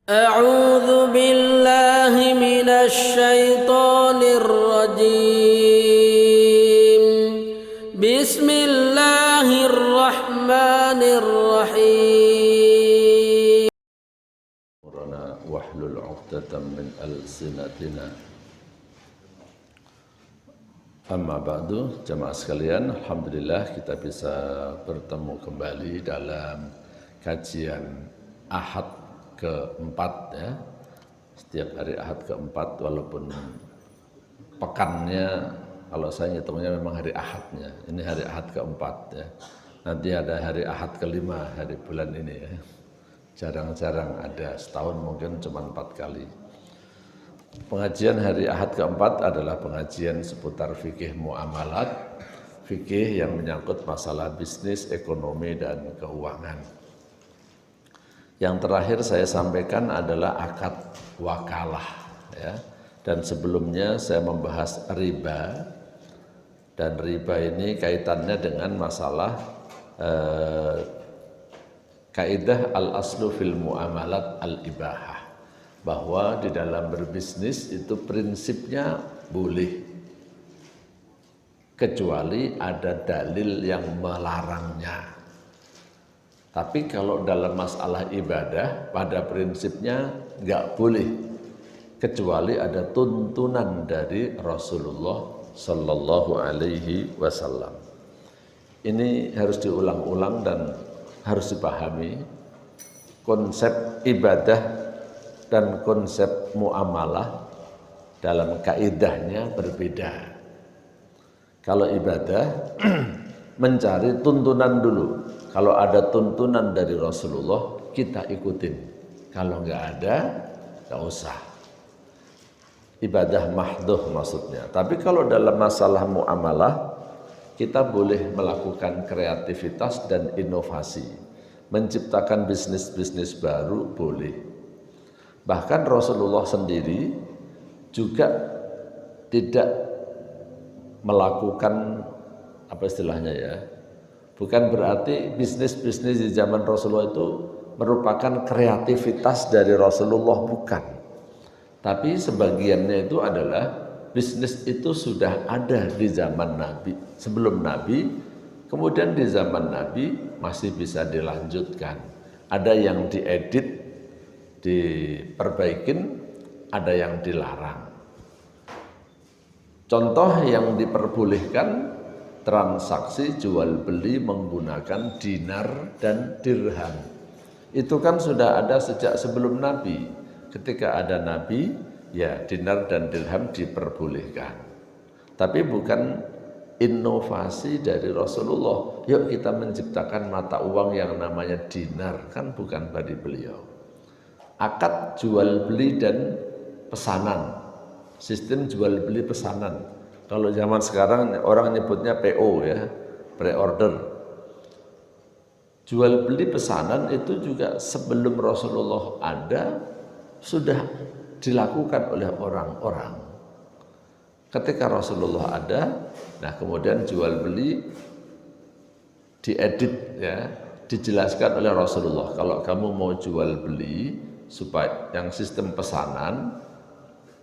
أعوذ بالله من الشيطان الرجيم بسم الله الرحمن الرحيم واحلل عقدة من ألسنتنا. Amma ba'du, jamaah sekalian, alhamdulillah kita bisa bertemu kembali dalam kajian Ahad keempat ya. Setiap hari Ahad keempat, walaupun pekannya kalau saya hitungnya memang hari Ahadnya. Ini hari Ahad keempat ya. Nanti ada hari Ahad kelima hari bulan ini ya. Jarang-jarang ada, setahun mungkin cuma 4 kali. Pengajian hari Ahad keempat adalah pengajian seputar fikih muamalat, fikih yang menyangkut masalah bisnis, ekonomi, dan keuangan. Yang terakhir saya sampaikan adalah akad wakalah, ya. Dan sebelumnya saya membahas riba, dan riba ini kaitannya dengan masalah kaidah al-aslu fil muamalat al-ibahah, bahwa di dalam berbisnis itu prinsipnya boleh, kecuali ada dalil yang melarangnya. Tapi kalau dalam masalah ibadah, pada prinsipnya nggak boleh, kecuali ada tuntunan dari Rasulullah Sallallahu Alaihi Wasallam. Ini harus diulang-ulang dan harus dipahami. Konsep ibadah dan konsep muamalah dalam kaidahnya berbeda. Kalau ibadah mencari tuntunan dulu. Kalau ada tuntunan dari Rasulullah, kita ikutin. Kalau nggak ada, nggak usah. Ibadah mahdhuh maksudnya. Tapi kalau dalam masalah muamalah, kita boleh melakukan kreativitas dan inovasi. Menciptakan bisnis-bisnis baru boleh. Bahkan Rasulullah sendiri juga tidak melakukan apa istilahnya ya. Bukan berarti bisnis-bisnis di zaman Rasulullah itu merupakan kreativitas dari Rasulullah, bukan. Tapi sebagiannya itu adalah bisnis itu sudah ada di zaman Nabi, sebelum Nabi, kemudian di zaman Nabi masih bisa dilanjutkan. Ada yang diedit, diperbaikin, ada yang dilarang. Contoh yang diperbolehkan, transaksi jual beli menggunakan dinar dan dirham. Itu kan sudah ada sejak sebelum Nabi. Ketika ada Nabi, ya dinar dan dirham diperbolehkan. Tapi bukan inovasi dari Rasulullah. Yuk kita menciptakan mata uang yang namanya dinar, kan bukan dari beliau. Akad jual beli dan pesanan, sistem jual beli pesanan. Kalau zaman sekarang orang nyebutnya PO ya, pre-order. Jual beli pesanan itu juga sebelum Rasulullah ada, sudah dilakukan oleh orang-orang. Ketika Rasulullah ada, nah kemudian jual beli diedit ya, dijelaskan oleh Rasulullah. Kalau kamu mau jual beli, supaya yang sistem pesanan,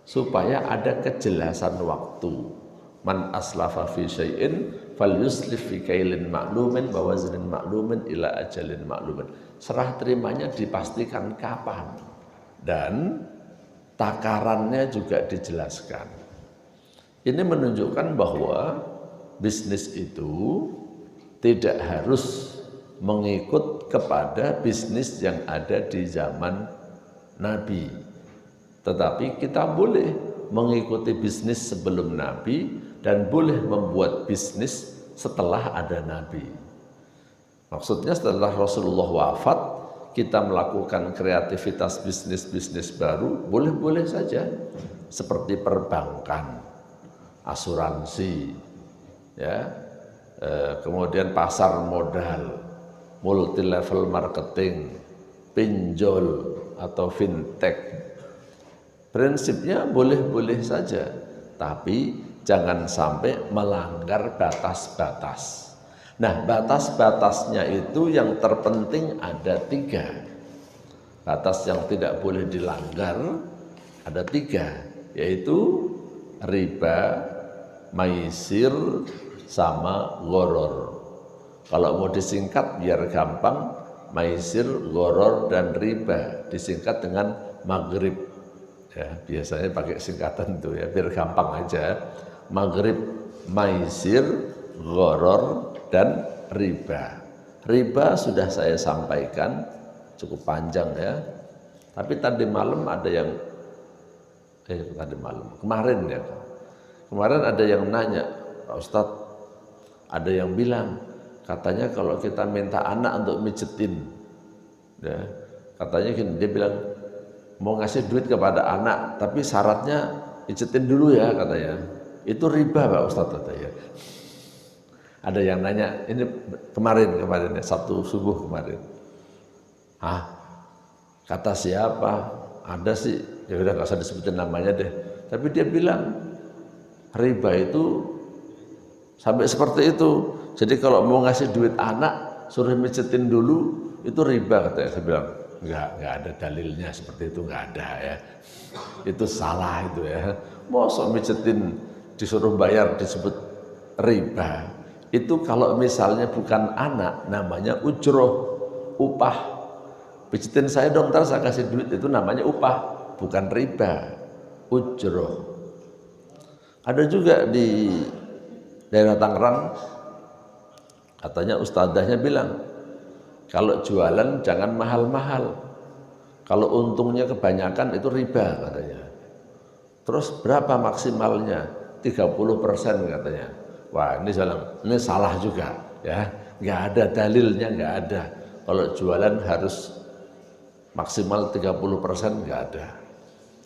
supaya ada kejelasan waktu. Man aslafa fi syai'in falyuslif fi kailin ma'lumin wa waznin ma'lumin ila ajalin ma'lumin. Serah terimanya dipastikan kapan dan takarannya juga dijelaskan. Ini menunjukkan bahwa bisnis itu tidak harus mengikut kepada bisnis yang ada di zaman Nabi, tetapi kita boleh mengikuti bisnis sebelum Nabi dan boleh membuat bisnis setelah ada Nabi. Maksudnya setelah Rasulullah wafat, kita melakukan kreativitas bisnis-bisnis baru, boleh-boleh saja. Seperti perbankan, asuransi, ya, kemudian pasar modal, multi level marketing, pinjol atau fintech. Prinsipnya boleh-boleh saja, tapi jangan sampai melanggar batas-batas. Nah, batas-batasnya itu yang terpenting ada 3. Batas yang tidak boleh dilanggar ada 3, yaitu riba, maisir, sama gharar. Kalau mau disingkat biar gampang, maisir, gharar, dan riba disingkat dengan maghrib. Ya, biasanya pakai singkatan itu ya, biar gampang aja. Maghrib, maisir, gharar, dan riba. Riba sudah saya sampaikan, cukup panjang ya. Tapi tadi malam ada yang kemarin ada yang nanya, Pak Ustadz, ada yang bilang katanya kalau kita minta anak untuk mijetin, ya, katanya gini, dia bilang mau ngasih duit kepada anak tapi syaratnya mijetin dulu ya, katanya itu riba Pak Ustadz, katanya. Ada yang nanya ini kemarin ya, Sabtu subuh kemarin. Kata siapa? Ada sih, ya udah nggak usah disebutin namanya deh. Tapi dia bilang riba itu sampai seperti itu. Jadi kalau mau ngasih duit anak suruh mijetin dulu itu riba, katanya. Saya bilang nggak ada dalilnya seperti itu, nggak ada ya. Itu salah itu ya. Mosok mijetin disuruh bayar disebut riba. Itu kalau misalnya bukan anak namanya ujroh, upah. Pijitin saya dong, ntar saya kasih duit, itu namanya upah, bukan riba, ujroh. Ada juga di daerah Tangerang, katanya ustadzahnya bilang, kalau jualan jangan mahal-mahal, kalau untungnya kebanyakan itu riba, katanya. Terus berapa maksimalnya? 30% katanya. Wah, ini salah juga ya, nggak ada dalilnya, nggak ada. Kalau jualan harus maksimal 30%, nggak ada.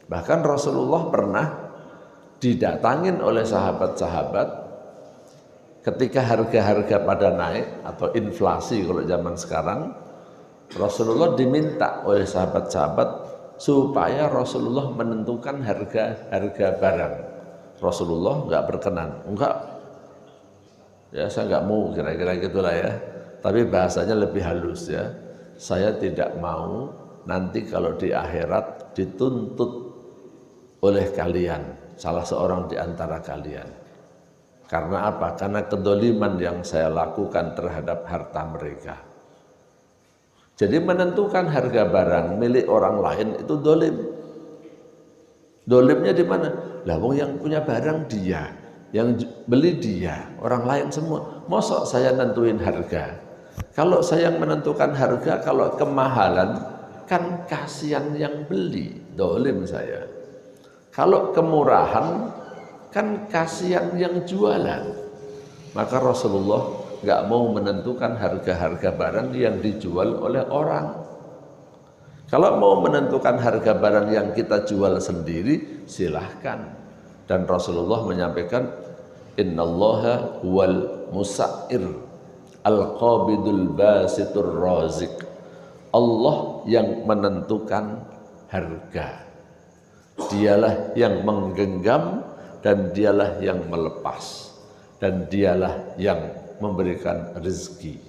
Bahkan Rasulullah pernah didatangin oleh sahabat-sahabat ketika harga-harga pada naik atau inflasi kalau zaman sekarang. Rasulullah diminta oleh sahabat-sahabat supaya Rasulullah menentukan harga barang. Rasulullah nggak berkenan, enggak, ya saya nggak mau, kira-kira gitulah ya. Tapi bahasanya lebih halus ya. Saya tidak mau nanti kalau di akhirat dituntut oleh kalian, salah seorang di antara kalian. Karena apa? Karena kedoliman yang saya lakukan terhadap harta mereka. Jadi menentukan harga barang milik orang lain itu dolim. Dolimnya di mana? Lah wong yang punya barang dia, yang beli dia, orang lain semua. Mosok saya nentuin harga? Kalau saya yang menentukan harga, kalau kemahalan, kan kasihan yang beli, dolim saya. Kalau kemurahan, kan kasihan yang jualan. Maka Rasulullah nggak mau menentukan harga-harga barang yang dijual oleh orang. Kalau mau menentukan harga barang yang kita jual sendiri, silahkan. Dan Rasulullah menyampaikan, innallaha wal musa'ir al-qabidul basitur razik. Allah yang menentukan harga. Dialah yang menggenggam dan dialah yang melepas. Dan dialah yang memberikan rezeki.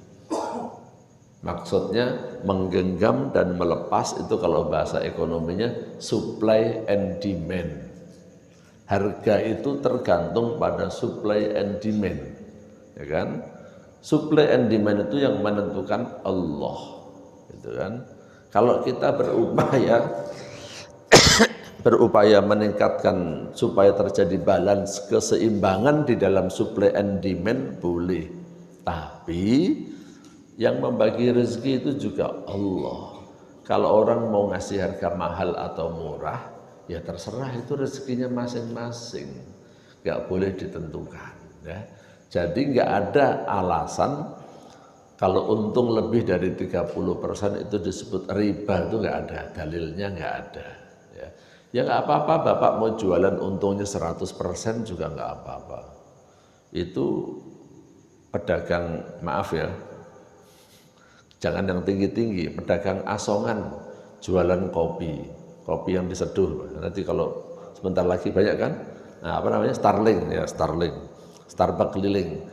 Maksudnya menggenggam dan melepas itu kalau bahasa ekonominya supply and demand. Harga itu tergantung pada supply and demand, ya kan? Supply and demand itu yang menentukan Allah, gitu kan? Kalau kita berupaya meningkatkan supaya terjadi balance, keseimbangan di dalam supply and demand boleh, tapi yang membagi rezeki itu juga Allah. Kalau orang mau ngasih harga mahal atau murah, ya terserah, itu rezekinya masing-masing, nggak boleh ditentukan. Ya. Jadi nggak ada alasan kalau untung lebih dari 30% itu disebut riba, itu nggak ada, dalilnya nggak ada. Ya nggak apa-apa, Bapak mau jualan untungnya 100% juga nggak apa-apa. Itu pedagang, maaf ya, jangan yang tinggi-tinggi, pedagang asongan, jualan kopi yang diseduh. Nanti kalau sebentar lagi banyak kan, nah apa namanya, Starbucks keliling.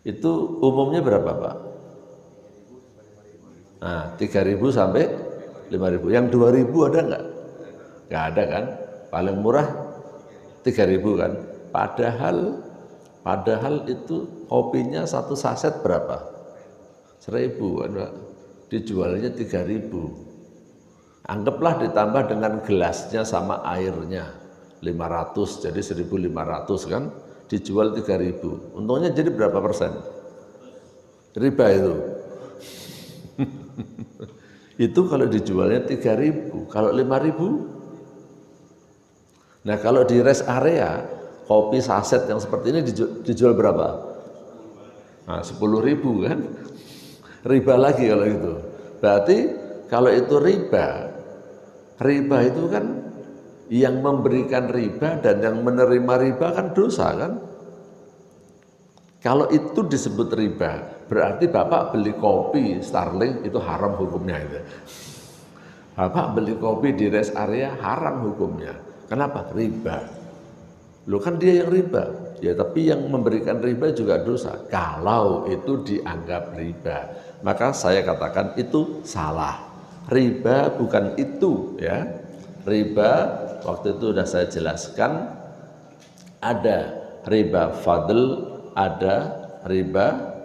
Itu umumnya berapa Pak? Nah, 3.000 sampai 5.000. Yang 2.000 ada nggak? Nggak ada kan? Paling murah 3.000 kan? Padahal itu kopinya satu saset berapa? 1.000 kan Pak? Dijualnya 3.000. Anggaplah ditambah dengan gelasnya sama airnya 500, jadi 1.500 kan? Dijual 3.000. Untungnya jadi berapa persen? Riba itu. Itu kalau dijualnya 3.000, kalau 5.000. Nah kalau di rest area kopi saset yang seperti ini dijual berapa? Nah 10.000 kan? Riba lagi kalau itu. Berarti kalau itu riba itu kan yang memberikan riba dan yang menerima riba kan dosa kan? Kalau itu disebut riba, berarti Bapak beli kopi Starling itu haram hukumnya itu. Bapak beli kopi di rest area haram hukumnya. Kenapa? Riba. Loh kan dia yang riba. Ya tapi yang memberikan riba juga dosa. Kalau itu dianggap riba, maka saya katakan itu salah. Riba bukan itu ya. Riba waktu itu sudah saya jelaskan, ada riba fadl, ada riba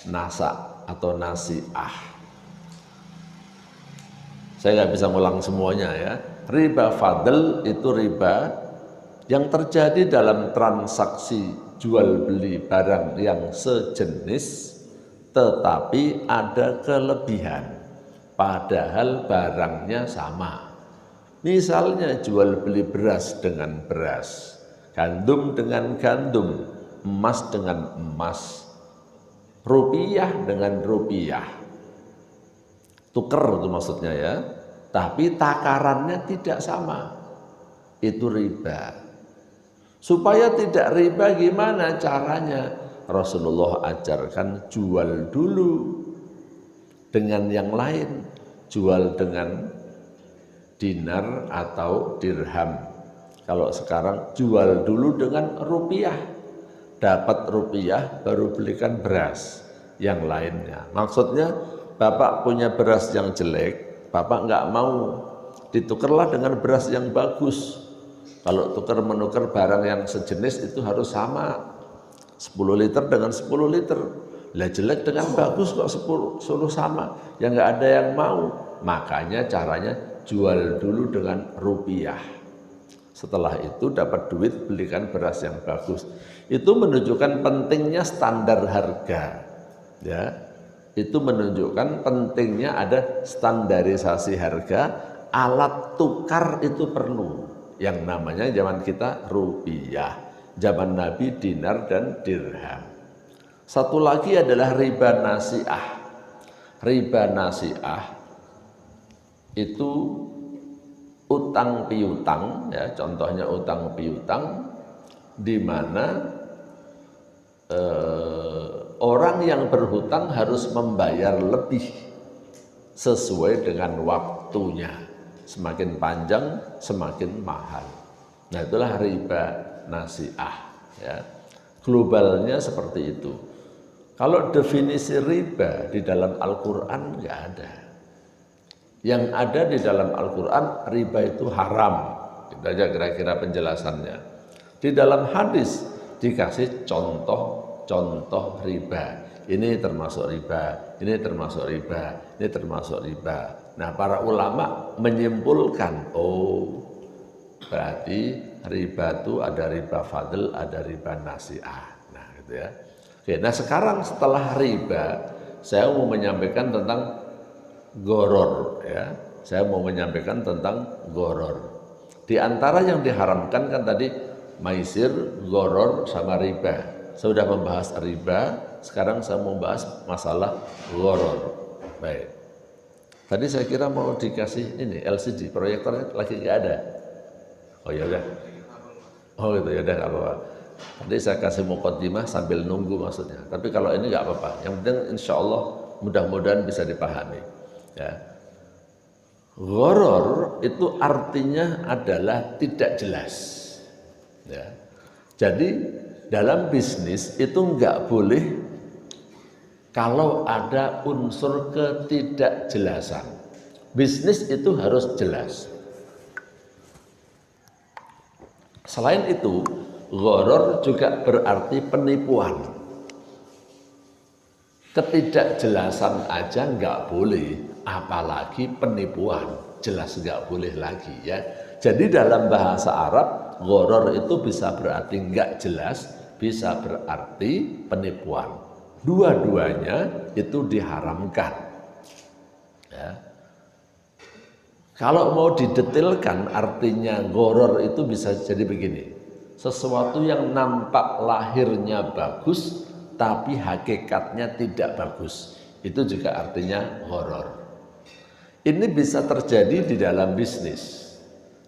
nasa atau nasi'ah. Saya nggak bisa ngulang semuanya ya. Riba fadl itu riba yang terjadi dalam transaksi jual beli barang yang sejenis tetapi ada kelebihan padahal barangnya sama. Misalnya jual beli beras dengan beras, gandum dengan gandum, emas dengan emas, rupiah dengan rupiah. Tuker itu maksudnya ya. Tapi takarannya tidak sama. Itu riba. Supaya tidak riba gimana caranya? Rasulullah ajarkan jual dulu dengan yang lain. Jual dengan dinar atau dirham. Kalau sekarang jual dulu dengan rupiah. Dapat rupiah baru belikan beras yang lainnya. Maksudnya Bapak punya beras yang jelek, Bapak nggak mau, ditukerlah dengan beras yang bagus. Kalau tukar menukar barang yang sejenis itu harus sama. 10 liter dengan 10 liter. Lah jelek dengan bagus kok 10 sama. Ya nggak ada yang mau. Makanya caranya jual dulu dengan rupiah. Setelah itu dapat duit belikan beras yang bagus. Itu menunjukkan pentingnya standar harga. Ya. Itu menunjukkan pentingnya ada standarisasi harga, alat tukar itu perlu. Yang namanya zaman kita rupiah, zaman Nabi dinar dan dirham. Satu lagi adalah riba nasi'ah. Riba nasi'ah itu utang piutang, ya, contohnya utang piutang, di mana orang yang berhutang harus membayar lebih sesuai dengan waktunya. Semakin panjang, semakin mahal. Nah itulah riba nasi'ah. Ya. Globalnya seperti itu. Kalau definisi riba di dalam Al-Quran nggak ada. Yang ada di dalam Al-Quran, riba itu haram. Itu aja kira-kira penjelasannya. Di dalam hadis dikasih contoh riba. Ini termasuk riba, ini termasuk riba, ini termasuk riba. Nah para ulama menyimpulkan, oh berarti riba itu ada riba fadl, ada riba nasi'ah. Nah gitu ya. Oke, nah sekarang setelah riba, saya mau menyampaikan tentang goror. Ya. Saya mau menyampaikan tentang goror. Di antara yang diharamkan kan tadi maisir, goror, sama riba. Saya sudah membahas riba, sekarang saya mau bahas masalah goror. Baik. Tadi saya kira mau dikasih ini LCD, proyektornya lagi nggak ada. Oh ya udah. Oh gitu ya udah nggak apa-apa. Tadi saya kasih muqaddimah sambil nunggu maksudnya. Tapi kalau ini nggak apa-apa. Yang penting insya Allah mudah-mudahan bisa dipahami. Ya. Goror itu artinya adalah tidak jelas. Ya. Jadi dalam bisnis itu nggak boleh kalau ada unsur ketidakjelasan. Bisnis itu harus jelas. Selain itu, gharar juga berarti penipuan. Ketidakjelasan aja nggak boleh, apalagi penipuan, jelas nggak boleh lagi ya. Jadi dalam bahasa Arab, gharar itu bisa berarti nggak jelas, bisa berarti penipuan. Dua-duanya itu diharamkan. Ya. Kalau mau didetilkan artinya gharar itu bisa jadi begini. Sesuatu yang nampak lahirnya bagus tapi hakikatnya tidak bagus. Itu juga artinya gharar. Ini bisa terjadi di dalam bisnis.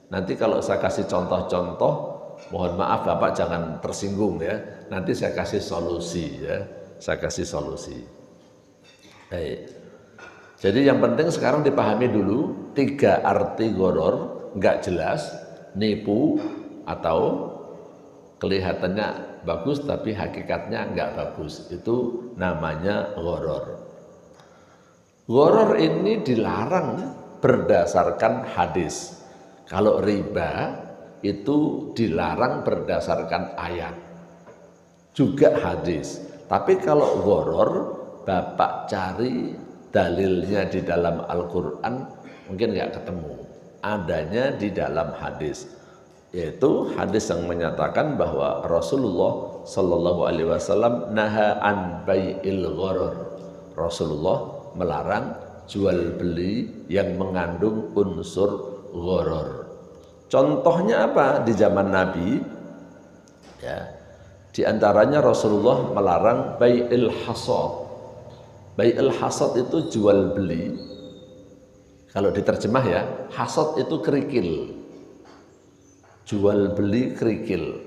Nanti kalau saya kasih contoh-contoh, mohon maaf Bapak jangan tersinggung ya. Nanti saya kasih solusi ya. Saya kasih solusi. Baik. Jadi yang penting sekarang dipahami dulu 3 arti gharar, nggak jelas, nipu atau kelihatannya bagus tapi hakikatnya nggak bagus. Itu namanya gharar. Gharar ini dilarang berdasarkan hadis. Kalau riba itu dilarang berdasarkan ayat. Juga hadis. Tapi kalau gharar, Bapak cari dalilnya di dalam Al-Quran mungkin nggak ketemu. Adanya di dalam hadis. Yaitu hadis yang menyatakan bahwa Rasulullah Sallallahu Alaihi Wasallam naha an bai'il gharar. Rasulullah melarang jual beli yang mengandung unsur gharar. Contohnya apa di zaman Nabi? Ya. Di antaranya Rasulullah melarang bai'il hasad. Bai'il hasad itu jual beli. Kalau diterjemah ya, hasad itu kerikil. Jual beli kerikil.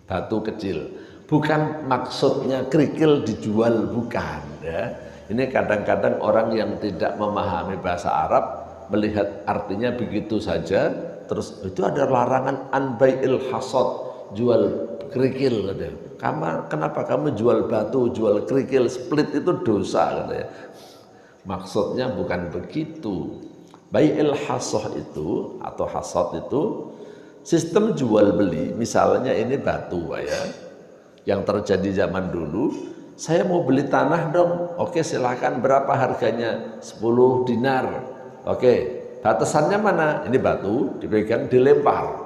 Batu kecil. Bukan maksudnya kerikil dijual, bukan ya. Ini kadang-kadang orang yang tidak memahami bahasa Arab melihat artinya begitu saja, terus itu ada larangan an bai'il hasad, jual kerikil katanya. Kenapa kamu jual batu, jual kerikil, split itu dosa katanya. Maksudnya bukan begitu. Bai'il hasad itu atau hasad itu sistem jual beli. Misalnya ini batu ya, yang terjadi zaman dulu. Saya mau beli tanah dong. Oke, silakan, berapa harganya? 10 dinar. Oke, batasannya mana? Ini batu dipegang dilempar.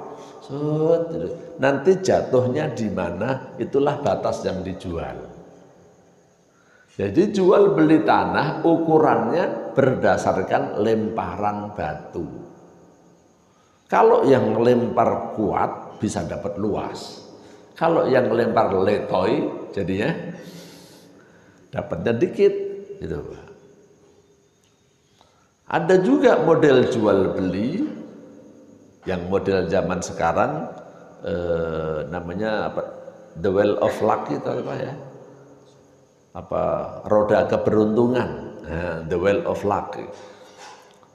Nanti jatuhnya di mana, itulah batas yang dijual. Jadi jual beli tanah ukurannya berdasarkan lemparan batu. Kalau yang lempar kuat bisa dapat luas. Kalau yang lempar letoy jadinya dapatnya dikit gitu. Ada juga model jual beli yang model zaman sekarang namanya apa? The Well of Luck itu apa ya? Apa roda keberuntungan? Nah, The Well of Luck.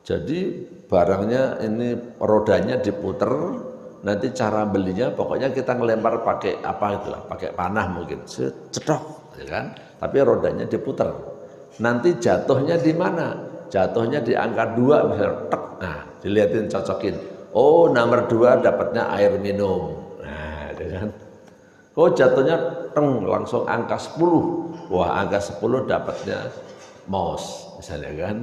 Jadi barangnya ini rodanya diputer, nanti cara belinya pokoknya kita ngelempar pakai apa itulah, pakai panah mungkin, cetok, ya kan? Tapi rodanya diputer. Nanti jatuhnya di mana? Jatuhnya di angka 2 misalnya, tek. Nah, dilihatin cocokin. Oh, nomor 2 dapatnya air minum. Nah, ya kan? Oh, jatuhnya teng langsung angka 10. Wah, angka 10 dapatnya mouse misalnya kan.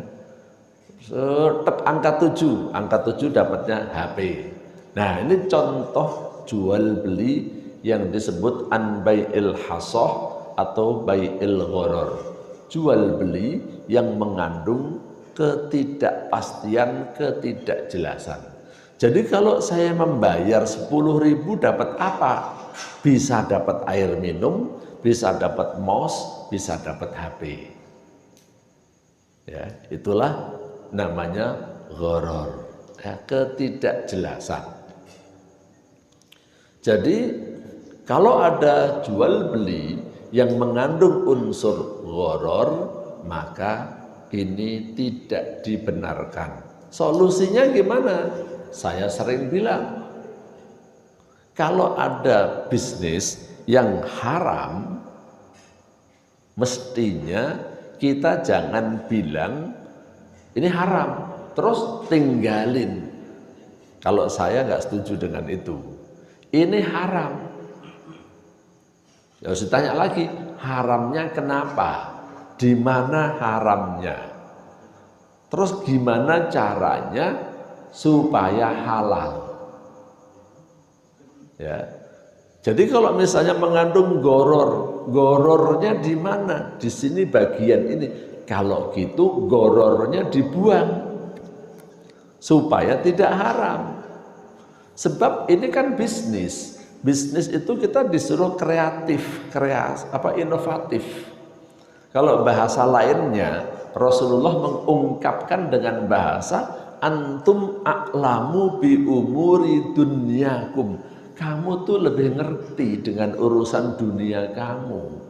Tek angka 7 dapatnya HP. Nah, ini contoh jual beli yang disebut an bai'il hasad atau bai'il gharar. Jual beli yang mengandung ketidakpastian, ketidakjelasan. Jadi kalau saya membayar 10.000 dapat apa? Bisa dapat air minum, bisa dapat mouse, bisa dapat HP. Ya, itulah namanya gharar, ya, ketidakjelasan. Jadi kalau ada jual beli yang mengandung unsur gharar, maka ini tidak dibenarkan. Solusinya gimana? Saya sering bilang, kalau ada bisnis yang haram, Mestinya kita jangan bilang ini haram, terus tinggalin. Kalau saya nggak setuju dengan itu. Ini haram. Ya harus ditanya lagi, haramnya kenapa? Di mana haramnya? Terus gimana caranya supaya halal? Ya. Jadi kalau misalnya mengandung gorornya di mana? Di sini bagian ini. Kalau gitu gorornya dibuang supaya tidak haram. Sebab ini kan bisnis. Bisnis itu kita disuruh inovatif. Kalau bahasa lainnya, Rasulullah mengungkapkan dengan bahasa antum a'lamu bi umuri dunyakum. Kamu tuh lebih ngerti dengan urusan dunia kamu.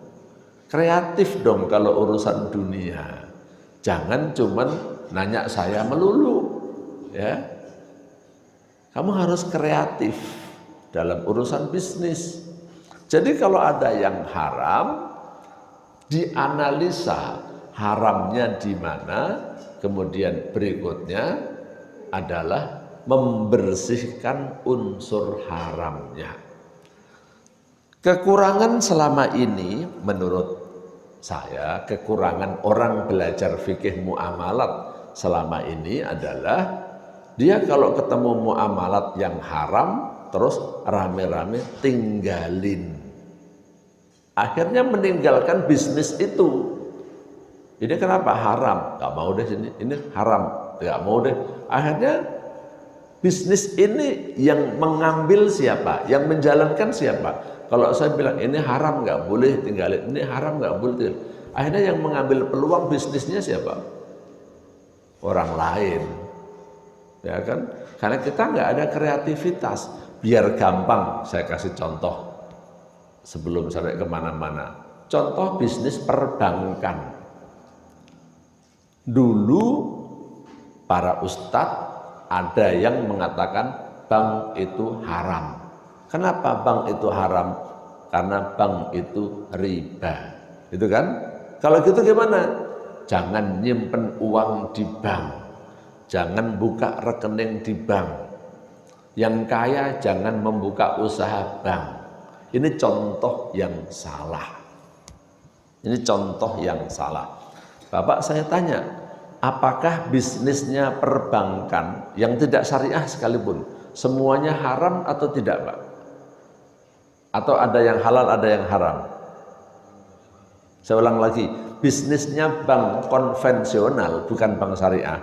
Kreatif dong kalau urusan dunia. Jangan cuman nanya saya melulu, ya. Kamu harus kreatif dalam urusan bisnis. Jadi kalau ada yang haram, dianalisa haramnya di mana, kemudian berikutnya adalah membersihkan unsur haramnya. Kekurangan selama ini menurut saya, kekurangan orang belajar fikih muamalat selama ini adalah dia kalau ketemu muamalat yang haram terus rame-rame tinggalin. Akhirnya meninggalkan bisnis itu. Ini kenapa haram? Gak mau deh sini. Ini haram. Gak mau deh. Akhirnya bisnis ini yang mengambil siapa? Yang menjalankan siapa? Kalau saya bilang ini haram nggak boleh tinggalin, ini haram nggak boleh tinggalin. Akhirnya yang mengambil peluang bisnisnya siapa? Orang lain, ya kan? Karena kita nggak ada kreativitas. Biar gampang, saya kasih contoh sebelum sampai kemana-mana. Contoh bisnis perbankan. Dulu para ustadz ada yang mengatakan bank itu haram. Kenapa bank itu haram? Karena bank itu riba. Itu kan? Kalau gitu gimana? Jangan nyimpen uang di bank. Jangan buka rekening di bank. Yang kaya jangan membuka usaha bank. Ini contoh yang salah. Ini contoh yang salah. Bapak saya tanya, apakah bisnisnya perbankan yang tidak syariah sekalipun semuanya haram atau tidak, Pak? Atau ada yang halal, ada yang haram? Saya ulang lagi, bisnisnya bank konvensional bukan bank syariah.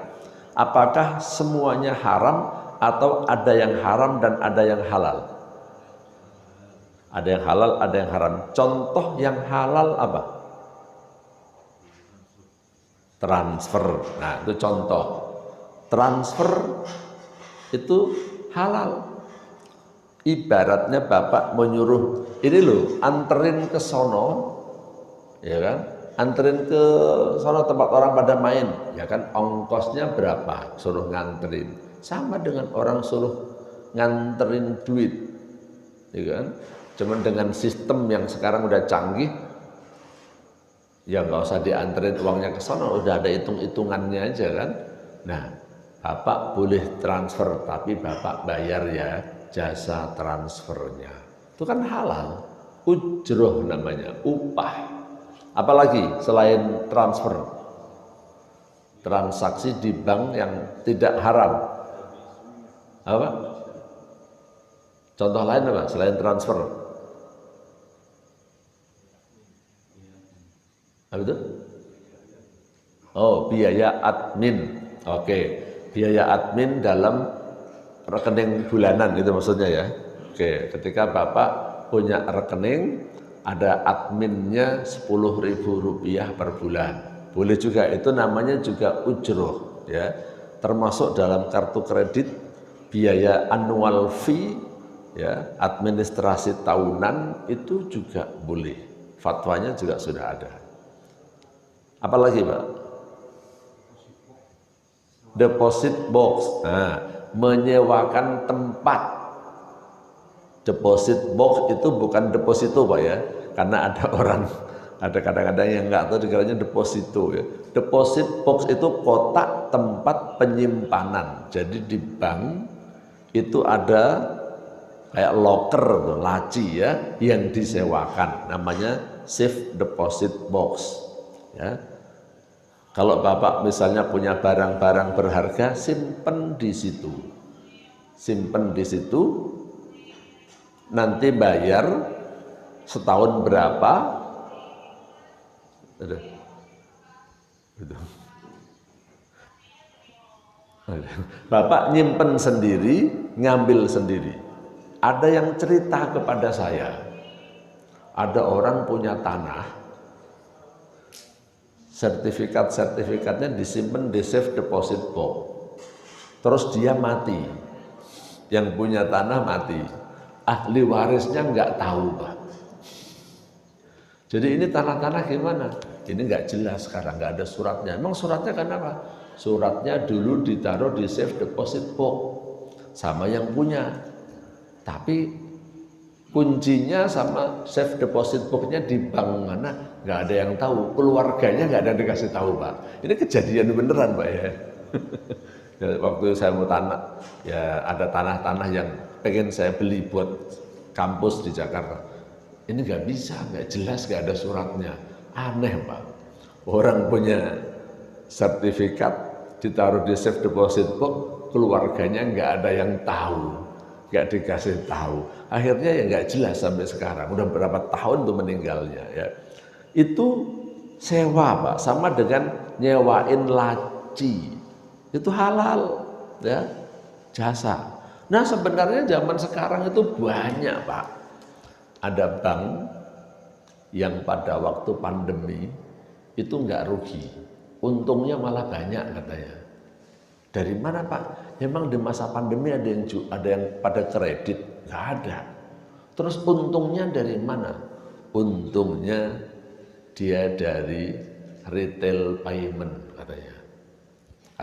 Apakah semuanya haram atau ada yang haram dan ada yang halal? Ada yang halal, ada yang haram. Contoh yang halal apa? Transfer. Nah, itu contoh. Transfer itu halal. Ibaratnya bapak menyuruh, ini loh, anterin ke sono, ya kan? Anterin ke sono tempat orang pada main, ya kan? Ongkosnya berapa? Suruh nganterin. Sama dengan orang suruh nganterin duit, ya kan? Cuman dengan sistem yang sekarang udah canggih, ya nggak usah dianterin uangnya ke sono, udah ada hitung-hitungannya aja kan? Nah, bapak boleh transfer, tapi bapak bayar ya jasa transfernya. Itu kan halal. Ujroh namanya, upah. Apalagi selain transfer, transaksi di bank yang tidak haram. Apa? Contoh lain apa? Selain transfer. Apa itu? Oh, biaya admin. Oke, biaya admin dalam rekening bulanan itu maksudnya ya. Oke, ketika bapak punya rekening ada adminnya Rp10.000 per bulan, boleh juga, itu namanya juga ujroh ya, termasuk dalam kartu kredit biaya annual fee ya, administrasi tahunan itu juga boleh, fatwanya juga sudah ada. Apalagi Pak? Deposit box. Nah, menyewakan tempat. Deposit box itu bukan deposito Pak ya, karena ada orang Ada kadang-kadang yang nggak tahu dikiranya deposito ya. Deposit box itu kotak tempat penyimpanan. Jadi di bank itu ada kayak locker, laci ya, yang disewakan. Namanya safe deposit box. Ya. Kalau Bapak misalnya punya barang-barang berharga, simpen di situ. Simpen di situ, nanti bayar setahun berapa. Bapak nyimpen sendiri, ngambil sendiri. Ada yang cerita kepada saya, ada orang punya tanah, sertifikatnya disimpan di safe deposit box. Terus dia mati, yang punya tanah mati, ahli warisnya nggak tahu Pak. Jadi ini tanah-tanah gimana? Ini nggak jelas sekarang, nggak ada suratnya. Emang suratnya kenapa? Suratnya dulu ditaruh di safe deposit box sama yang punya, tapi kuncinya sama safe deposit box-nya di bank mana nggak ada yang tahu. Keluarganya nggak ada yang dikasih tahu Pak. Ini kejadian beneran Pak ya. Ya, waktu saya mau tanah, ya ada tanah-tanah yang pengen saya beli buat kampus di Jakarta. Ini nggak bisa, nggak jelas, nggak ada suratnya. Aneh Pak. Orang punya sertifikat ditaruh di safe deposit box, keluarganya nggak ada yang tahu, nggak dikasih tahu. Akhirnya ya nggak jelas sampai sekarang. Udah berapa tahun tuh meninggalnya ya. Itu sewa Pak, sama dengan nyewain laci. Itu halal ya, jasa. Nah sebenarnya zaman sekarang itu banyak Pak. Ada bank yang pada waktu pandemi itu nggak rugi, untungnya malah banyak katanya. Dari mana Pak? Memang di masa pandemi ada yang pada kredit, nggak ada. Terus untungnya dari mana? Untungnya dia dari retail payment katanya.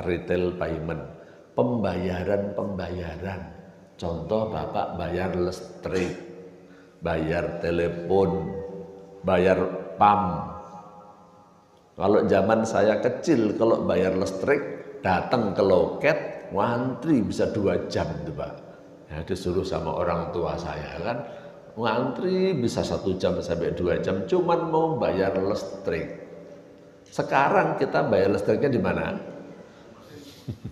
Retail payment, pembayaran. Contoh Bapak bayar listrik, bayar telepon, bayar PAM. Kalau zaman saya kecil, kalau bayar listrik, datang ke loket, ngantri bisa 2 jam tuh Pak. Ya, disuruh sama orang tua saya kan, ngantri bisa 1 jam sampai 2 jam, cuman mau bayar listrik. Sekarang kita bayar listriknya di mana?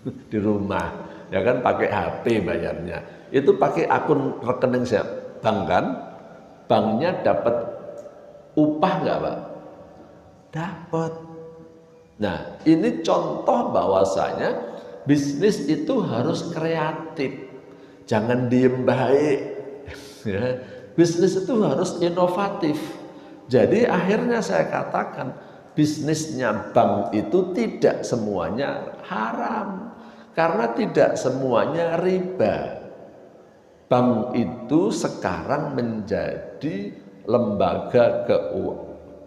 Di rumah, ya kan pakai HP bayarnya. Itu pakai akun rekening saya, bank kan? Banknya dapat upah nggak Pak? Dapat. Nah ini contoh bahwasanya bisnis itu harus kreatif, jangan diem baik. Ya. Bisnis itu harus inovatif. Jadi akhirnya saya katakan bisnisnya bank itu tidak semuanya haram, karena tidak semuanya riba. Bank itu sekarang menjadi lembaga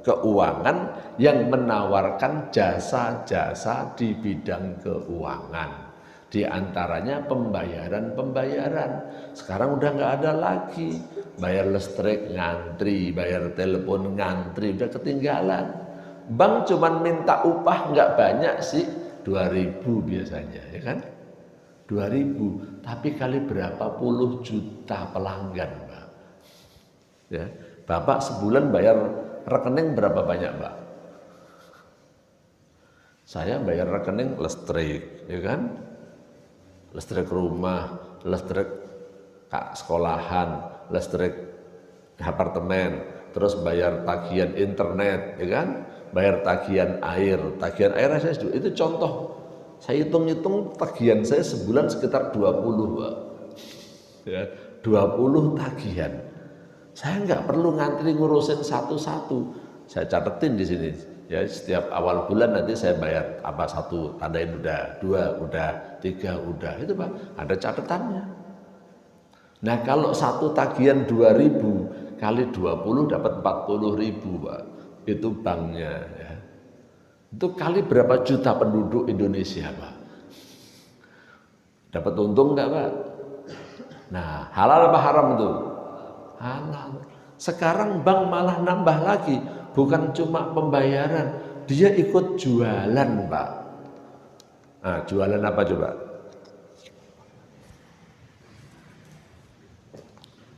keuangan yang menawarkan jasa-jasa di bidang keuangan. Di antaranya pembayaran. Sekarang udah nggak ada lagi. Bayar listrik ngantri, bayar telepon ngantri, udah ketinggalan. Bank cuman minta upah nggak banyak sih, 2.000 biasanya, ya kan? 2.000, tapi kali berapa puluh juta pelanggan, Pak. Ya, Bapak sebulan bayar rekening berapa banyak, Pak? Saya bayar rekening listrik, ya kan? Listrik rumah, listrik sekolahan, listrik apartemen, terus bayar tagihan internet, ya kan? Bayar tagihan air saya itu contoh. Saya hitung-hitung tagihan saya sebulan sekitar 20, Pak. Ya, 20 tagihan. Saya nggak perlu ngantri ngurusin satu-satu. Saya catetin di sini. Ya, setiap awal bulan nanti saya bayar apa 1, tandain udah, 2 udah, 3 udah. Itu Pak, ada catatannya. Nah, kalau satu tagihan 2.000 kali 20 dapat 40.000, Pak. Itu banknya ya. Itu kali berapa juta penduduk Indonesia, Pak? Dapat untung enggak, Pak? Nah, halal apa haram itu? Halal. Sekarang bank malah nambah lagi. bukan cuma pembayaran, dia ikut jualan, Pak. Nah, jualan apa coba?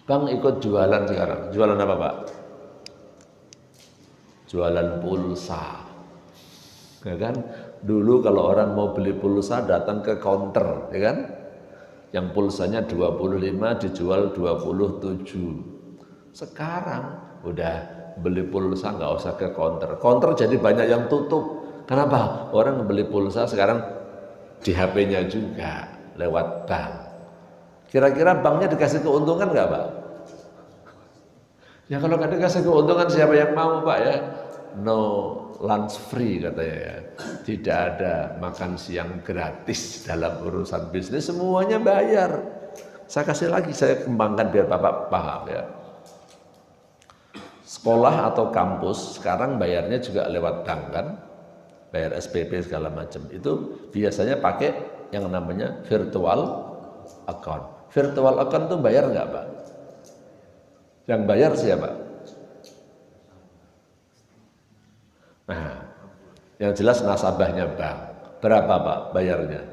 Bank ikut jualan sekarang. Jualan apa, Pak? Jualan pulsa. Ya kan? Dulu kalau orang mau beli pulsa datang ke counter, ya kan? Yang pulsanya 25 dijual 27. Sekarang udah beli pulsa nggak usah ke counter. Counter jadi banyak yang tutup. Kenapa? Orang beli pulsa sekarang di HP-nya juga lewat bank. Kira-kira banknya dikasih keuntungan nggak, Pak? Ya kalau nggak dikasih keuntungan siapa yang mau, Pak ya? No lunch free katanya ya. Tidak ada makan siang gratis dalam urusan bisnis, semuanya bayar. Saya kasih lagi, saya kembangkan biar Bapak paham ya. Sekolah atau kampus sekarang bayarnya juga lewat bank kan? Bayar SPP segala macam. Itu biasanya pakai yang namanya virtual account. Virtual account itu bayar nggak, Pak? Yang bayar siapa? Nah, yang jelas nasabahnya bank. Berapa, Pak, bayarnya?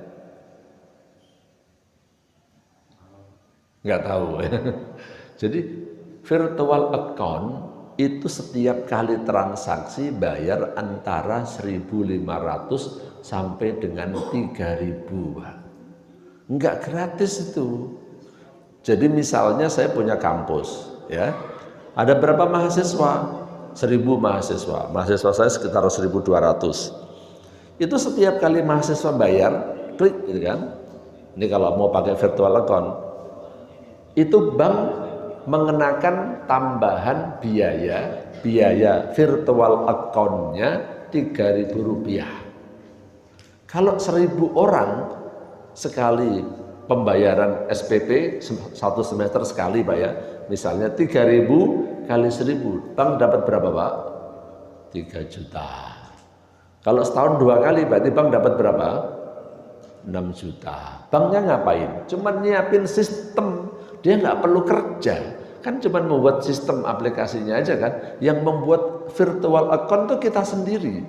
Nggak tahu. Jadi virtual account itu setiap kali transaksi bayar antara 1.500 sampai dengan 3.000, Pak. Enggak gratis itu. Jadi misalnya saya punya kampus, ya. Ada berapa mahasiswa? 1.000 mahasiswa. Mahasiswa saya sekitar 1.200. Itu setiap kali mahasiswa bayar, klik gitu kan. Ini kalau mau pakai virtual account, itu bank mengenakan tambahan biaya virtual account-nya Rp3.000. Kalau 1.000 orang sekali pembayaran SPP satu semester sekali, Pak ya, misalnya 3.000 kali 1.000, bank dapat berapa, Pak? 3 juta. Kalau setahun 2 kali berarti bank dapat berapa? 6 juta. Banknya ngapain? Cuman nyiapin sistem, dia nggak perlu kerja, kan cuman membuat sistem aplikasinya aja kan. Yang membuat virtual account tuh kita sendiri.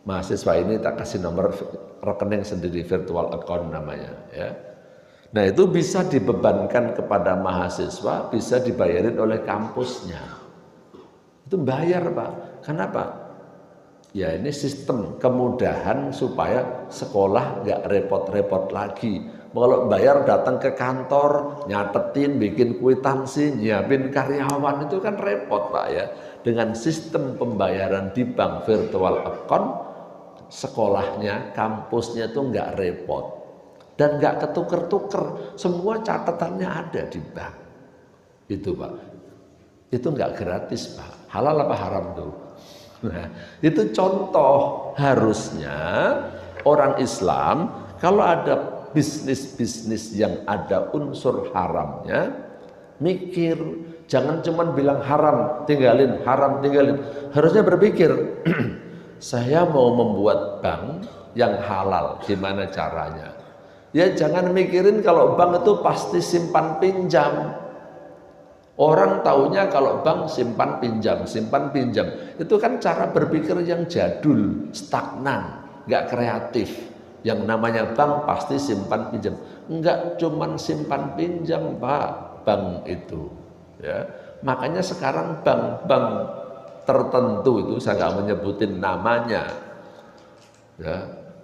Mahasiswa ini tak kasih nomor rekening sendiri, virtual account namanya ya. Nah itu bisa dibebankan kepada mahasiswa, bisa dibayarin oleh kampusnya. Itu bayar, Pak. Kenapa? Ya ini sistem kemudahan supaya sekolah nggak repot-repot lagi. Kalau bayar datang ke kantor, nyatetin, bikin kwitansi, nyiapin karyawan, itu kan repot, Pak ya. Dengan sistem pembayaran di bank virtual account, sekolahnya, kampusnya itu nggak repot dan nggak ketuker-tuker, semua catatannya ada di bank. Itu, Pak. Itu nggak gratis, Pak. Halal apa haram tuh? Nah, itu contoh. Harusnya orang Islam kalau ada bisnis-bisnis yang ada unsur haramnya, mikir, jangan cuma bilang haram, tinggalin, haram, tinggalin. Harusnya berpikir, saya mau membuat bank yang halal, gimana caranya? Ya jangan mikirin kalau bank itu pasti simpan pinjam. Orang taunya kalau bank simpan pinjam, simpan pinjam. Itu kan cara berpikir yang jadul, stagnan, nggak kreatif. Yang namanya bank pasti simpan pinjam. Enggak cuman simpan pinjam, Pak, bank itu. Ya. Makanya sekarang bank-bank tertentu itu, saya nggak menyebutin namanya, ya,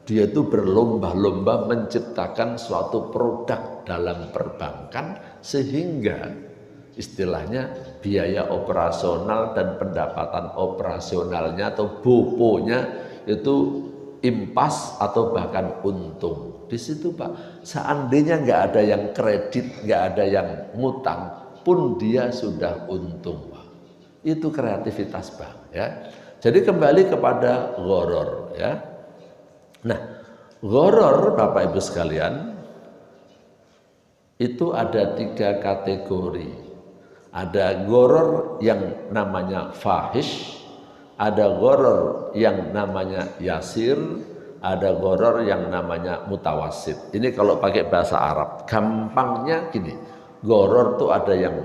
dia itu berlomba-lomba menciptakan suatu produk dalam perbankan sehingga istilahnya biaya operasional dan pendapatan operasionalnya atau boponya itu impas atau bahkan untung. Di situ, Pak, seandainya nggak ada yang kredit, nggak ada yang ngutang, pun dia sudah untung, Pak. Itu kreativitas bank, ya. Jadi kembali kepada gharar, ya. Nah, gharar, Bapak Ibu sekalian, itu ada 3 kategori. Ada gharar yang namanya fahish, ada gharar yang namanya yasir, ada gharar yang namanya mutawasid. Ini kalau pakai bahasa Arab, gampangnya gini, gharar itu ada yang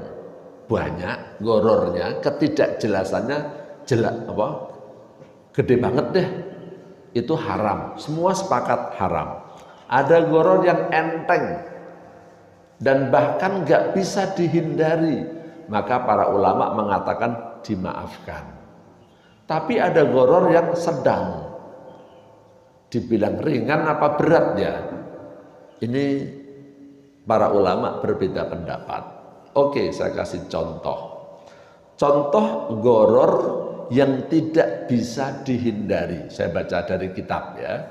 banyak, ghararnya, ketidakjelasannya jelas apa? Gede banget deh. Itu haram. Semua sepakat haram. Ada gharar yang enteng dan bahkan nggak bisa dihindari, maka para ulama mengatakan dimaafkan. Tapi ada gharar yang sedang, dibilang ringan apa berat ya. Ini para ulama berbeda pendapat. Oke, saya kasih contoh. Contoh gharar yang tidak bisa dihindari. Saya baca dari kitab ya.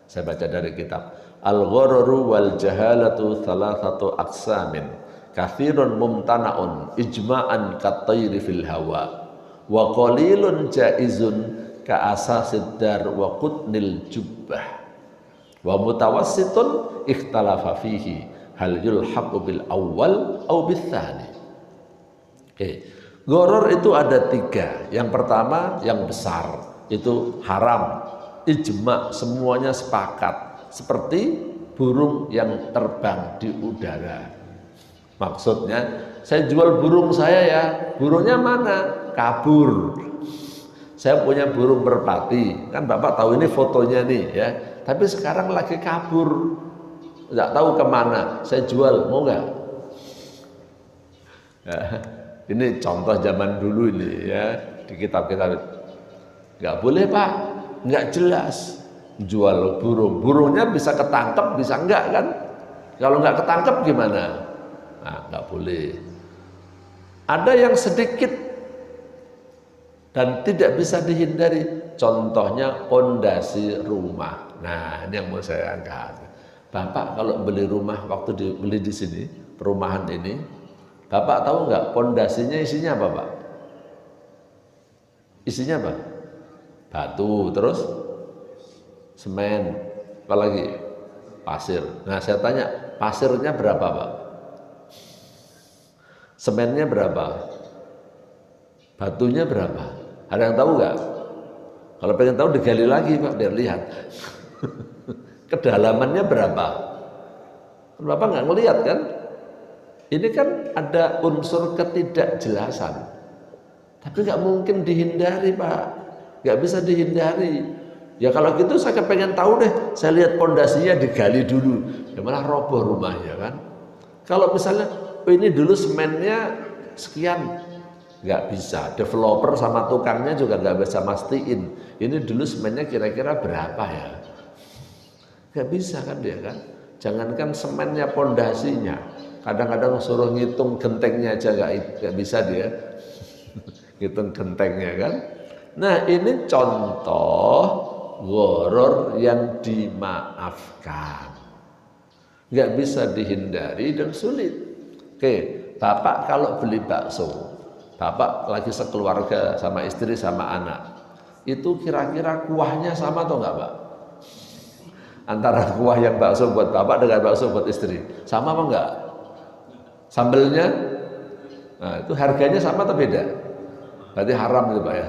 Saya baca dari kitab. Al-ghararu wal jahalatu thalathatu aqsamin. Kathirun mumtana'un ijma'an katayri fil hawa. Wa qalilun jaizun ka asasid dar wa qutnil jubbah. Wa mutawassitun ikhtalafa fihi hal yulhaqu bil awwal au bil tsani. Oke. Gharar itu ada 3. Yang pertama yang besar itu haram, ijma, semuanya sepakat, seperti burung yang terbang di udara. Maksudnya saya jual burung saya ya, burungnya mana? Kabur. Saya punya burung merpati, kan Bapak tahu ini fotonya nih ya, tapi sekarang lagi kabur, nggak tahu kemana. Saya jual, mau nggak? Ya. Ini contoh zaman dulu ini ya, di kitab-kitab. Nggak boleh Pak, nggak jelas. Jual burung, burungnya bisa ketangkep, bisa enggak kan? Kalau nggak ketangkep gimana? Nah, nggak boleh. Ada yang sedikit dan tidak bisa dihindari. Contohnya pondasi rumah. Nah, ini yang mau saya angkat. Bapak kalau beli rumah waktu beli di sini, perumahan ini, Bapak tahu nggak pondasinya isinya apa Pak? Isinya apa? Batu, terus semen, apa lagi? Pasir. Nah saya tanya, pasirnya berapa Pak? Semennya berapa? Batunya berapa? Ada yang tahu nggak? Kalau pengen tahu digali lagi Pak, biar lihat. Kedalamannya berapa? Bapak nggak ngelihat kan? Ini kan ada unsur ketidakjelasan, tapi nggak mungkin dihindari Pak, nggak bisa dihindari. Ya kalau gitu saya pengen tahu deh, saya lihat pondasinya digali dulu, ya malah roboh rumahnya kan. Kalau misalnya ini dulu semennya sekian, nggak bisa. Developer sama tukangnya juga nggak bisa mastiin. Ini dulu semennya kira-kira berapa ya? Nggak bisa kan dia kan. Jangankan semennya, pondasinya. Kadang-kadang suruh ngitung gentengnya aja nggak bisa dia. Ngitung gentengnya kan. Nah ini contoh gharar yang dimaafkan. Nggak bisa dihindari dan sulit. Oke, Bapak kalau beli bakso, Bapak lagi sekeluarga sama istri sama anak, itu kira-kira kuahnya sama atau enggak Pak? Antara kuah yang bakso buat Bapak dengan bakso buat istri, sama apa enggak? Sambelnya, nah itu harganya sama atau beda? Berarti haram itu Pak ya.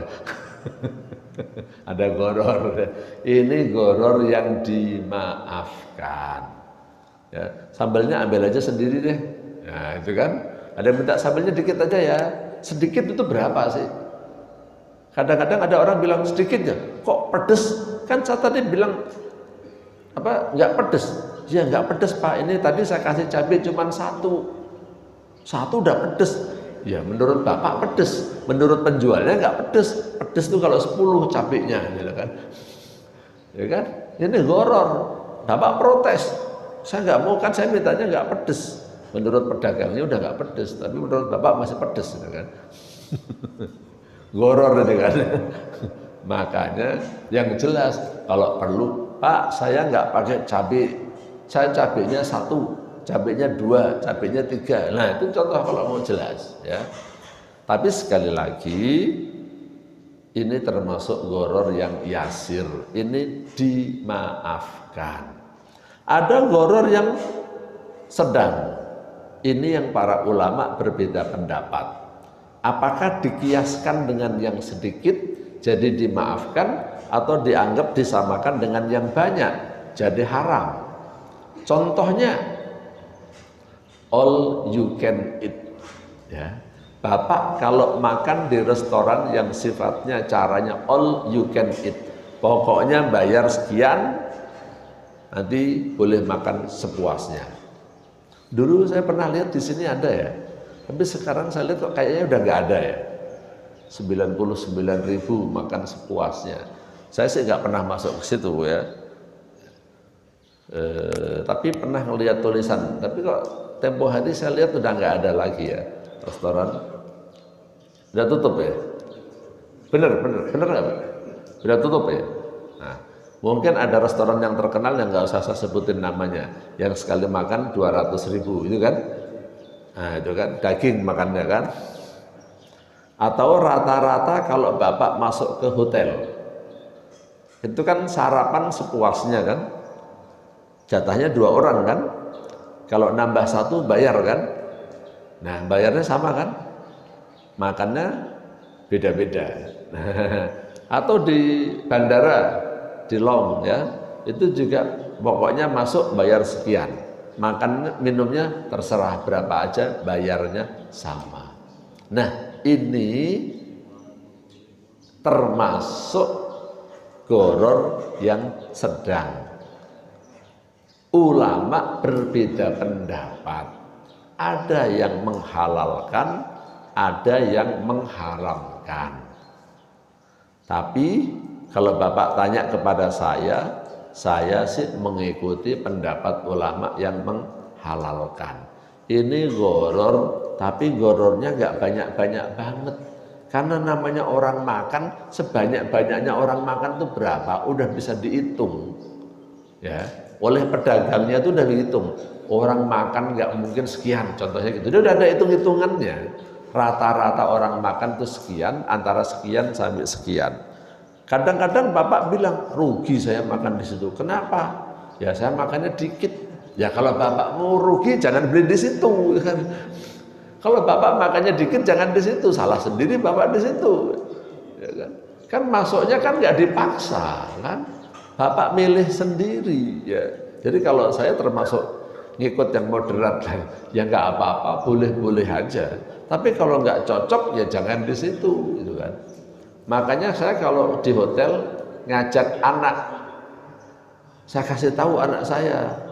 Ada gharar. Ini gharar yang dimaafkan. Ya, sambelnya ambil aja sendiri deh. Nah itu kan. Ada yang minta sambelnya dikit aja ya. Sedikit itu berapa sih? Kadang-kadang ada orang bilang sedikit ya. Kok pedes? Kan saya tadi bilang apa? Nggak pedes. Ya nggak pedes Pak. Ini tadi saya kasih cabai cuma satu udah pedes. Ya menurut Bapak pedes, menurut penjualnya nggak pedes. Pedes tuh kalau 10 cabainya, gitu kan? Ya kan? Ini gharar. Bapak protes. Saya nggak mau kan, saya mintanya nggak pedes. Menurut pedagangnya udah nggak pedes, tapi menurut Bapak masih pedes, gitu kan? Gharar ini kan? Makanya yang jelas kalau perlu Pak saya nggak pakai cabai, saya cabainya 1. Cabainya 2, cabainya 3. Nah itu contoh kalau mau jelas ya. Tapi sekali lagi ini termasuk gharar yang yasir. Ini dimaafkan. Ada gharar yang sedang. Ini yang para ulama berbeda pendapat. Apakah dikiaskan dengan yang sedikit jadi dimaafkan atau dianggap disamakan dengan yang banyak jadi haram? Contohnya all you can eat ya. Bapak kalau makan di restoran yang sifatnya caranya all you can eat, pokoknya bayar sekian, nanti boleh makan sepuasnya. Dulu saya pernah lihat di sini ada ya, tapi sekarang saya lihat kok kayaknya udah nggak ada ya. 99.000 makan sepuasnya. Saya sih nggak pernah masuk ke situ ya. Tapi pernah ngelihat tulisan. Tapi kok tempo hari saya lihat udah nggak ada lagi ya restoran. Udah tutup ya. Bener nggak Pak? Udah tutup ya. Nah, mungkin ada restoran yang terkenal yang nggak usah saya sebutin namanya, yang sekali makan 200.000 itu kan. Nah itu kan daging makannya kan. Atau rata-rata kalau Bapak masuk ke hotel, itu kan sarapan sepuasnya kan, jatahnya 2 orang kan, kalau nambah 1 bayar kan, nah bayarnya sama kan, makannya beda-beda. Atau di bandara, di lounge ya, itu juga pokoknya masuk bayar sekian, makan minumnya terserah berapa aja, bayarnya sama. Nah ini termasuk goror yang sedang. Ulama berbeda pendapat. Ada yang menghalalkan, ada yang mengharamkan. Tapi kalau Bapak tanya kepada saya sih mengikuti pendapat ulama yang menghalalkan. Ini goror, tapi gorornya nggak banyak-banyak banget. Karena namanya orang makan, sebanyak-banyaknya orang makan itu berapa? Udah bisa dihitung. Ya, oleh pedagangnya itu udah dihitung. Orang makan nggak mungkin sekian, contohnya gitu. Dia udah ada hitung-hitungannya. Rata-rata orang makan itu sekian, antara sekian sampai sekian. Kadang-kadang Bapak bilang, rugi saya makan di situ. Kenapa? Ya saya makannya dikit. Ya kalau Bapak mau rugi jangan beli di situ kan. Kalau Bapak makannya dikit jangan di situ, salah sendiri Bapak di situ. Ya kan? Kan masuknya kan nggak dipaksa kan. Bapak milih sendiri ya. Jadi kalau saya termasuk ngikut yang moderat ya nggak apa-apa, boleh-boleh aja. Tapi kalau nggak cocok ya jangan di situ gitu kan. Makanya saya kalau di hotel ngajak anak, saya kasih tahu anak saya.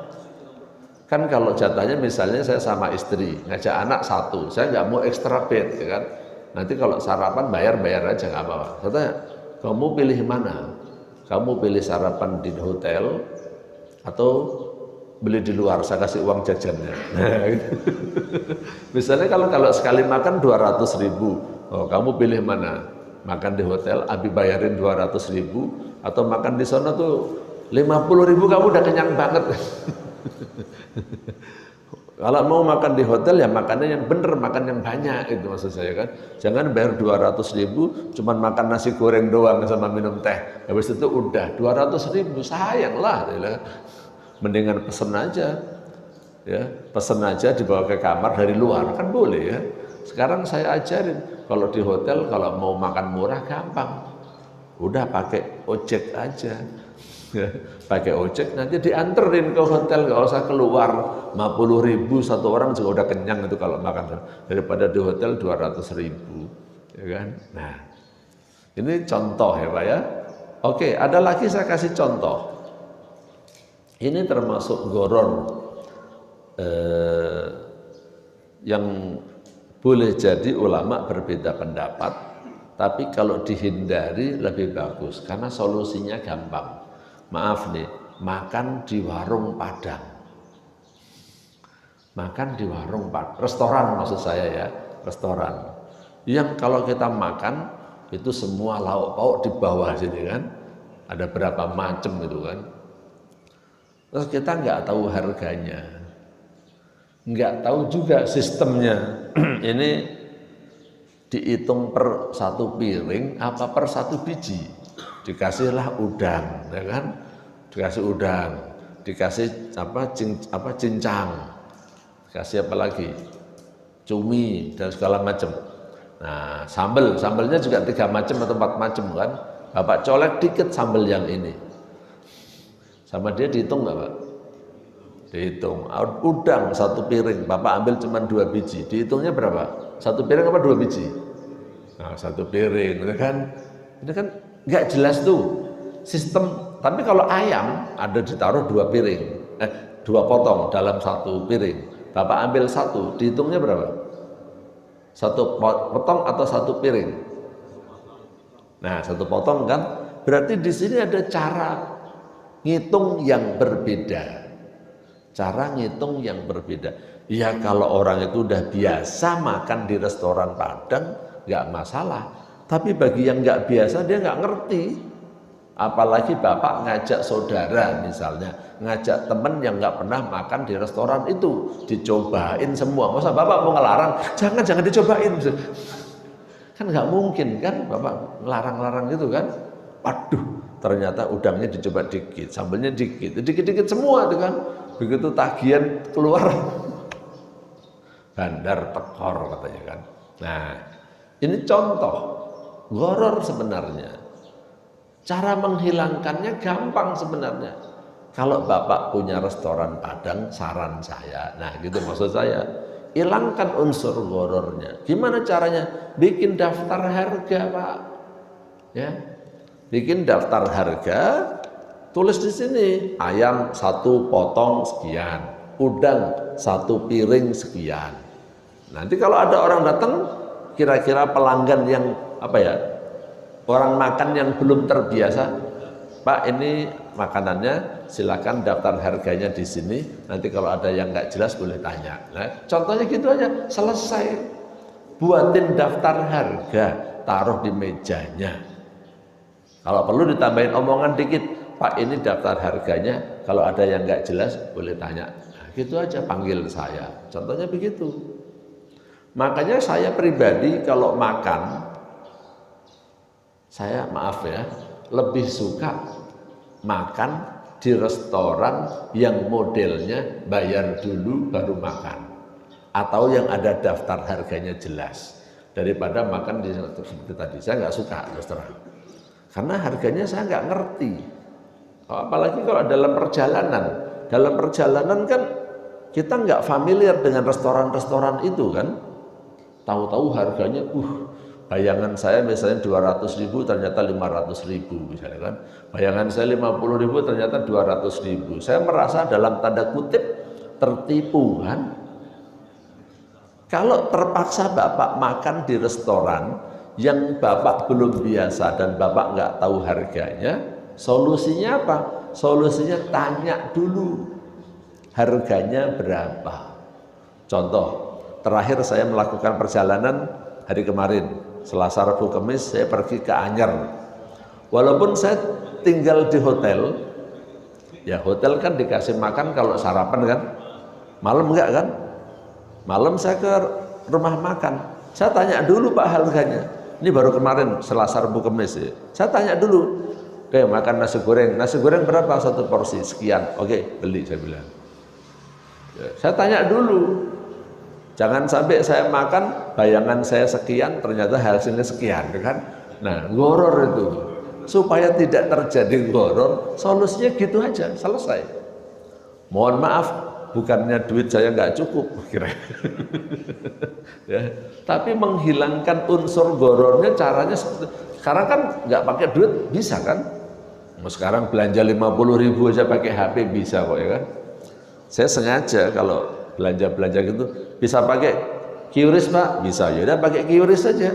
Kan kalau jatahnya misalnya saya sama istri, ngajak anak 1, saya nggak mau extra bed, ya kan? Nanti kalau sarapan bayar aja nggak apa-apa. Saya tanya, kamu pilih mana? Kamu pilih sarapan di hotel atau beli di luar? Saya kasih uang jajannya. Misalnya kalau sekali makan 200.000, oh, kamu pilih mana? Makan di hotel, Abi bayarin 200.000, atau makan di sana tuh 50.000 kamu udah kenyang banget. Kalau mau makan di hotel ya makannya yang bener, makan yang banyak, itu maksud saya kan. Jangan bayar 200.000 cuman makan nasi goreng doang sama minum teh, habis itu udah 200.000, sayang lah. Mendingan pesen aja ya, pesen aja dibawa ke kamar dari luar kan boleh ya. Sekarang saya ajarin kalau di hotel kalau mau makan murah gampang, udah pakai ojek aja. Pakai ojek nanti dianterin ke hotel, nggak usah keluar. 50.000 1 orang juga udah kenyang itu kalau makan, daripada di hotel 200.000 ya kan. Nah ini contoh ya Pak ya. Oke, ada lagi saya kasih contoh. Ini termasuk goror yang boleh jadi ulama berbeda pendapat, tapi kalau dihindari lebih bagus karena solusinya gampang. Maaf nih, makan di warung Padang. Makan di warung Padang, restoran maksud saya ya, restoran. Yang kalau kita makan itu semua lauk pauk di bawah sini kan, ada berapa macam itu kan. Terus kita nggak tahu harganya, nggak tahu juga sistemnya. Ini dihitung per 1 piring apa per 1 biji. Dikasihlah udang, ya kan? Dikasih udang, dikasih cincang, dikasih apa lagi? Cumi dan segala macam. Nah, sambelnya juga 3 macam atau 4 macam kan? Bapak colek dikit sambel yang ini. Sama dia dihitung nggak Pak? Dihitung. Udang 1 piring, Bapak ambil cuma 2 biji. Dihitungnya berapa? Satu piring apa 2 biji? Nah, 1 piring, ini kan nggak jelas tuh sistem. Tapi kalau ayam ada ditaruh 2 piring, 2 potong dalam 1 piring. Bapak ambil 1, dihitungnya berapa? 1 potong atau 1 piring? Nah, 1 potong kan? Berarti di sini ada cara ngitung yang berbeda. Cara ngitung yang berbeda. Ya kalau orang itu udah biasa makan di restoran Padang, nggak masalah. Tapi bagi yang nggak biasa dia nggak ngerti. Apalagi bapak ngajak saudara misalnya, ngajak temen yang nggak pernah makan di restoran itu, dicobain semua. Masa bapak mau ngelarang? Jangan dicobain. Kan nggak mungkin kan bapak ngelarang-larang gitu kan. Waduh, ternyata udangnya dicoba dikit, sambelnya dikit, dikit-dikit semua itu kan. Begitu tagihan keluar, bandar tekor katanya kan. Nah, ini contoh gharar sebenarnya. Cara menghilangkannya gampang sebenarnya. Kalau bapak punya restoran Padang, saran saya, nah gitu maksud saya, hilangkan unsur ghararnya. Gimana caranya? Bikin daftar harga, Pak. Ya, bikin daftar harga, tulis di sini ayam 1 potong sekian, udang 1 piring sekian. Nanti kalau ada orang datang, kira-kira pelanggan yang orang makan yang belum terbiasa, Pak ini makanannya, silakan daftar harganya di sini. Nanti kalau ada yang nggak jelas boleh tanya. Nah, contohnya gitu aja, selesai. Buatin daftar harga, taruh di mejanya. Kalau perlu ditambahin omongan dikit, Pak ini daftar harganya, kalau ada yang nggak jelas boleh tanya. Nah, gitu aja, panggil saya. Contohnya begitu. Makanya saya pribadi kalau makan, saya maaf ya, lebih suka makan di restoran yang modelnya bayar dulu baru makan, atau yang ada daftar harganya jelas, daripada makan di seperti tadi. Saya nggak suka terus terang, karena harganya saya nggak ngerti. Apalagi kalau dalam perjalanan kan kita nggak familiar dengan restoran-restoran itu kan. Tahu-tahu harganya, bayangan saya misalnya 200.000 ternyata 500.000 misalnya kan. Bayangan saya 50.000 ternyata 200.000. Saya merasa dalam tanda kutip tertipu kan. Kalau terpaksa bapak makan di restoran yang bapak belum biasa dan bapak nggak tahu harganya, solusinya apa? Solusinya tanya dulu harganya berapa. Contoh, terakhir saya melakukan perjalanan hari kemarin, Selasa, Rabu, Kamis, saya pergi ke Anyer. Walaupun saya tinggal di hotel, ya hotel kan dikasih makan kalau sarapan kan, malam enggak kan? Malam saya ke rumah makan, saya tanya dulu Pak harganya. Ini baru kemarin, Selasa, Rabu, Kamis ya. Saya tanya dulu, oke makan nasi goreng berapa 1 porsi? Sekian, oke beli saya bilang. Ya, saya tanya dulu. Jangan sampai saya makan, bayangan saya sekian, ternyata hasilnya sekian, kan? Nah, gharar itu. Supaya tidak terjadi gharar, solusinya gitu aja, selesai. Mohon maaf, bukannya duit saya nggak cukup, kira. Ya, tapi menghilangkan unsur ghararnya caranya seperti, sekarang kan nggak pakai duit bisa kan? Sekarang belanja 50.000 aja pakai HP bisa kok ya kan? Saya sengaja kalau belanja gitu bisa pakai QRIS Pak, bisa ya udah pakai QRIS saja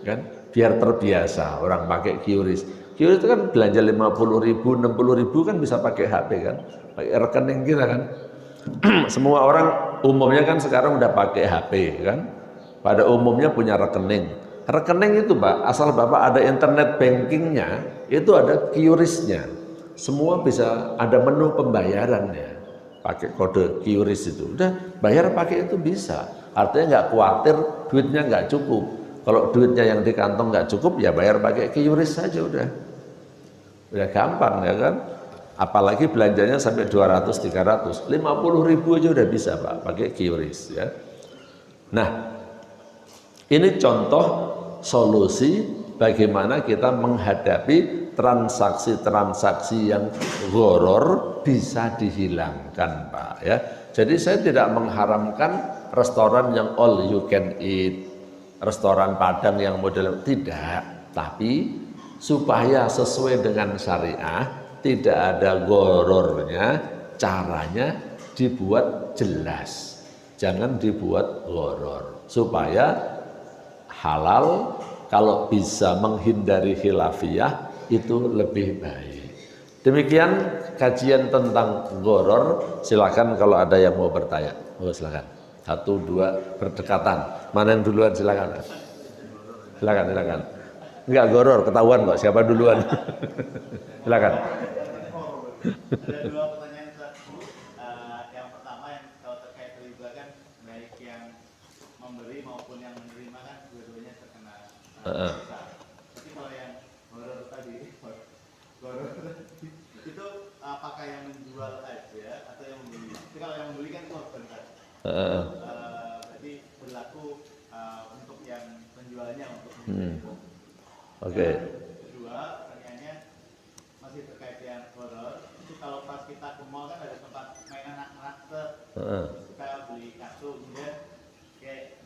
kan, biar terbiasa orang pakai QRIS. QRIS itu kan belanja 50.000, 60.000 kan bisa pakai HP kan, pakai rekening kita kan. Semua orang umumnya kan sekarang udah pakai HP kan, pada umumnya punya rekening. Rekening itu Pak, asal Bapak ada internet bankingnya, itu ada QRIS-nya. Semua bisa ada menu pembayarannya. Pakai kode QRIS itu, udah bayar pakai itu bisa. Artinya nggak khawatir duitnya nggak cukup. Kalau duitnya yang di kantong nggak cukup, ya bayar pakai QRIS saja udah gampang ya kan. Apalagi belanjanya sampai 200, 300, 50.000 aja udah bisa Pak pakai QRIS ya. Nah, ini contoh solusi bagaimana kita menghadapi transaksi-transaksi yang gharar bisa dihilangkan Pak ya. Jadi saya tidak mengharamkan restoran yang all you can eat, restoran Padang yang model tidak, tapi supaya sesuai dengan syariah, tidak ada gorornya, caranya dibuat jelas. Jangan dibuat goror, supaya halal. Kalau bisa menghindari khilafiyah itu lebih baik. Demikian kajian tentang goror. Silakan kalau ada yang mau bertanya. Oh, silakan. 1, 2 berdekatan. Mana yang duluan, silakan. Silakan. Enggak goror, ketahuan kok siapa duluan. Silakan. Ada 2 pertanyaan satu. Yang pertama yang kalau terkait riba kan baik yang memberi maupun yang menerima kan dua-duanya terkena dosa. Tapi kalau yang goror tadi, itu apakah yang menjual aja atau yang membeli? Jadi kalau yang membeli kan korban kan. Berarti berlaku untuk yang penjualnya untuk membeli. Oke. Kedua, pertanyaannya masih terkait yang horor. Itu kalau pas kita ke mall kan ada tempat mainan anak-anak kita beli kartu, kemudian kayak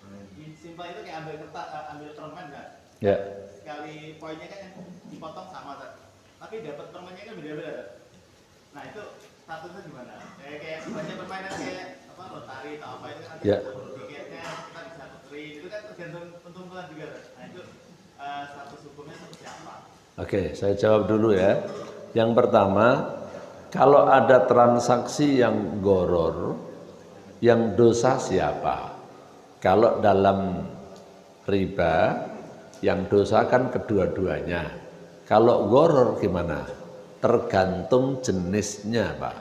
simpel itu kayak ambil kertas, ambil permen kan? Ya. Sekali poinnya kan yang dipotong sama kan? Tapi dapat permennya kan beda-beda kan? Nah itu statusnya gimana? Kayak banyak permainan kayak apa lotari atau apa itu kan ada tiketnya kita bisa tukerin, itu kan tergantung untung-untungan juga kan? Nah itu status hukumnya seperti apa? Oke, saya jawab dulu ya. Yang pertama, kalau ada transaksi yang goror, yang dosa siapa? Kalau dalam riba, yang dosa kan kedua-duanya. Kalau goror gimana? Tergantung jenisnya, Pak.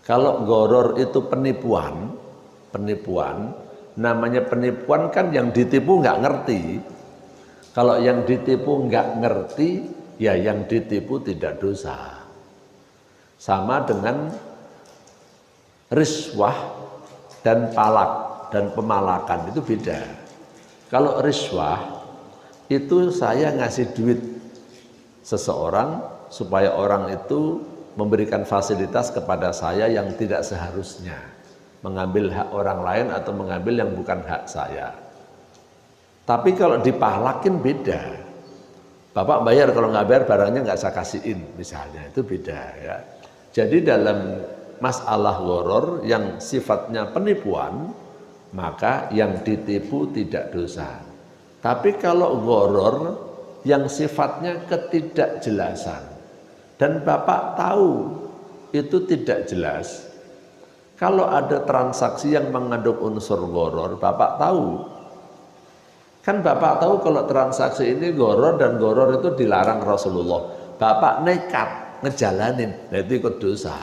Kalau goror itu penipuan, namanya penipuan kan yang ditipu nggak ngerti. Kalau yang ditipu nggak ngerti, ya yang ditipu tidak dosa. Sama dengan riswah dan palak dan pemalakan itu beda. Kalau riswah itu saya ngasih duit seseorang supaya orang itu memberikan fasilitas kepada saya yang tidak seharusnya, mengambil hak orang lain atau mengambil yang bukan hak saya. Tapi kalau dipalakin beda. Bapak bayar, kalau nggak bayar barangnya nggak saya kasihin misalnya, itu beda ya. Jadi dalam masalah goror yang sifatnya penipuan, maka yang ditipu tidak dosa. Tapi kalau goror yang sifatnya ketidakjelasan dan Bapak tahu itu tidak jelas, kalau ada transaksi yang mengandung unsur goror, Bapak tahu. Kan Bapak tahu kalau transaksi ini goror dan goror itu dilarang Rasulullah. Bapak nekat ngejalanin, nah itu ikut dosa.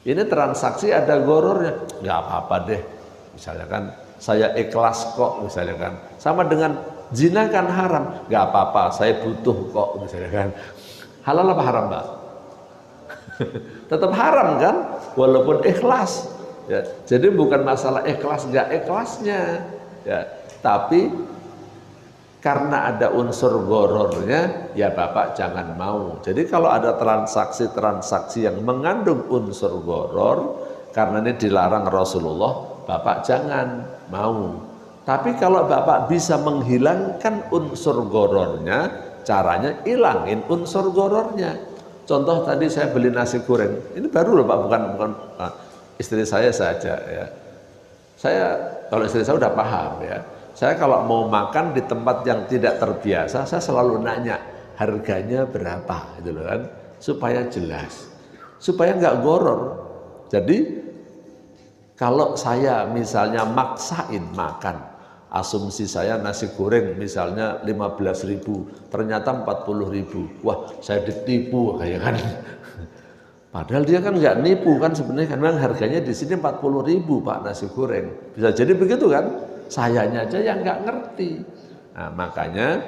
Ini transaksi ada gorornya, nggak apa-apa deh. Misalnya kan saya ikhlas kok, misalnya kan. Sama dengan zina kan haram, nggak apa-apa, saya butuh kok, misalnya kan. Halal apa haram, Pak? Tetap haram kan, walaupun ikhlas. Ya, jadi bukan masalah ikhlas nggak ikhlasnya. Ya. Tapi karena ada unsur gorornya, ya Bapak jangan mau. Jadi kalau ada transaksi-transaksi yang mengandung unsur goror, karena ini dilarang Rasulullah, Bapak jangan mau. Tapi kalau Bapak bisa menghilangkan unsur gorornya, caranya hilangin unsur gorornya. Contoh tadi saya beli nasi goreng, ini baru loh Pak, bukan istri saya saja ya. Saya kalau istri saya udah paham ya. Saya kalau mau makan di tempat yang tidak terbiasa, saya selalu nanya harganya berapa, gitu loh kan, supaya jelas, supaya nggak goror. Jadi kalau saya misalnya maksain makan, asumsi saya nasi goreng misalnya 15.000, ternyata 40.000, wah saya ditipu kayak kan. Padahal dia kan nggak nipu kan sebenarnya, kan memang harganya di sini 40.000 Pak nasi goreng, bisa jadi begitu kan? Sayanya aja yang nggak ngerti. Nah, makanya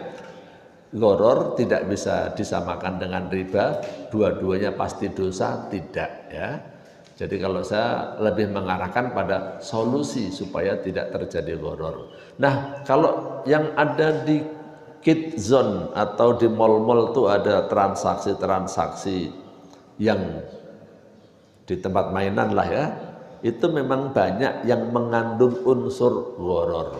goror tidak bisa disamakan dengan riba, dua-duanya pasti dosa, tidak ya. Jadi kalau saya lebih mengarahkan pada solusi supaya tidak terjadi goror. Nah, kalau yang ada di kid zone atau di mall-mall itu ada transaksi-transaksi yang di tempat mainan lah ya, itu memang banyak yang mengandung unsur goror.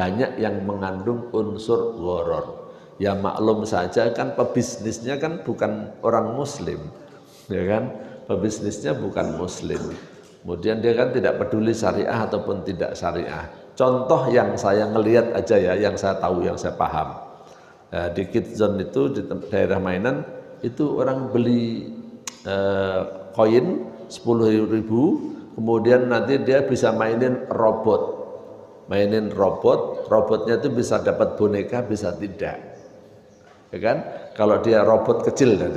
banyak yang mengandung unsur gharar. Ya maklum saja kan pebisnisnya kan bukan orang muslim, ya kan? Pebisnisnya bukan muslim. Kemudian dia kan tidak peduli syariah ataupun tidak syariah. Contoh yang saya ngelihat aja ya, yang saya tahu, yang saya paham. Di Kidzone itu di daerah mainan itu orang beli koin 10.000, kemudian nanti dia bisa mainin robot. Robotnya itu bisa dapat boneka, bisa tidak. Ya kan? Kalau dia robot kecil dan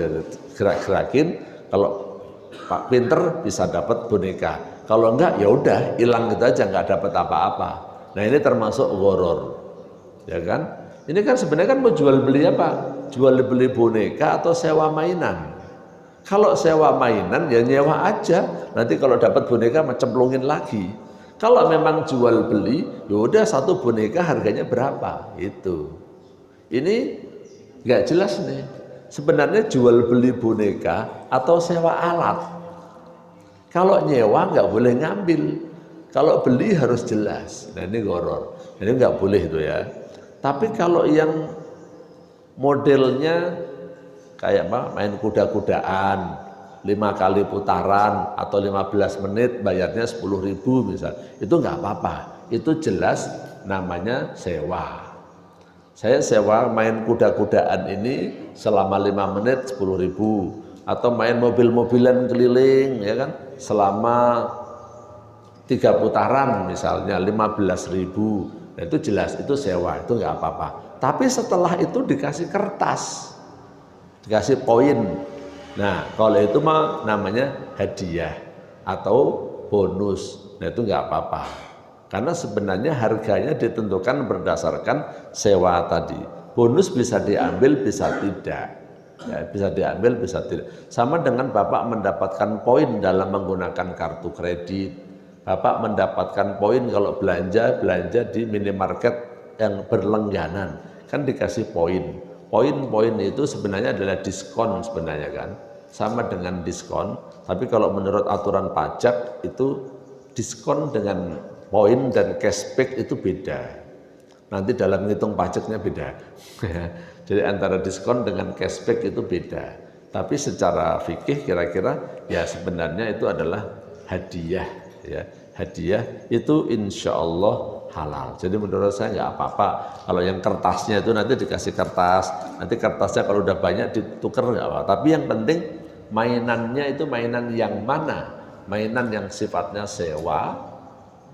gerak-gerakin, kalau Pak pinter bisa dapat boneka. Kalau enggak ya udah hilang gitu aja, enggak dapat apa-apa. Nah ini termasuk gharar, ya kan? Ini kan sebenarnya kan mau jual beli apa? Jual beli boneka atau sewa mainan. Kalau sewa mainan ya nyewa aja. Nanti kalau dapat boneka cemplungin lagi. Kalau memang jual beli, ya udah satu boneka harganya berapa? Itu. Ini nggak jelas nih. Sebenarnya jual beli boneka atau sewa alat. Kalau nyewa nggak boleh ngambil. Kalau beli harus jelas. Nah ini gharar. Ini nggak boleh itu ya. Tapi kalau yang modelnya kayak apa? Main kuda-kudaan, 5 kali putaran atau 15 menit bayarnya 10.000 misal. Itu nggak apa-apa. Itu jelas namanya sewa. Saya sewa main kuda-kudaan ini selama 5 menit 10.000, atau main mobil-mobilan keliling ya kan selama 3 putaran misalnya 15.000. Nah, itu jelas itu sewa, itu nggak apa-apa. Tapi setelah itu dikasih kertas, dikasih poin. Nah kalau itu mah namanya hadiah atau bonus. Nah itu nggak apa-apa. Karena sebenarnya harganya ditentukan berdasarkan sewa tadi. Bonus bisa diambil, bisa tidak. Ya, bisa diambil, bisa tidak. Sama dengan Bapak mendapatkan poin dalam menggunakan kartu kredit. Bapak mendapatkan poin kalau belanja di minimarket yang berlangganan. Kan dikasih poin. Poin-poin itu sebenarnya adalah diskon sebenarnya kan. Sama dengan diskon. Tapi kalau menurut aturan pajak itu diskon dengan poin dan cashback itu beda. Nanti dalam ngitung pajaknya beda. Jadi antara diskon dengan cashback itu beda. Tapi secara fikih kira-kira ya sebenarnya itu adalah hadiah. Ya, hadiah itu insya Allah halal. Jadi menurut saya nggak apa-apa. Kalau yang kertasnya itu nanti dikasih kertas. Nanti kertasnya kalau udah banyak ditukar nggak apa. Tapi yang penting mainannya itu mainan yang mana? Mainan yang sifatnya sewa,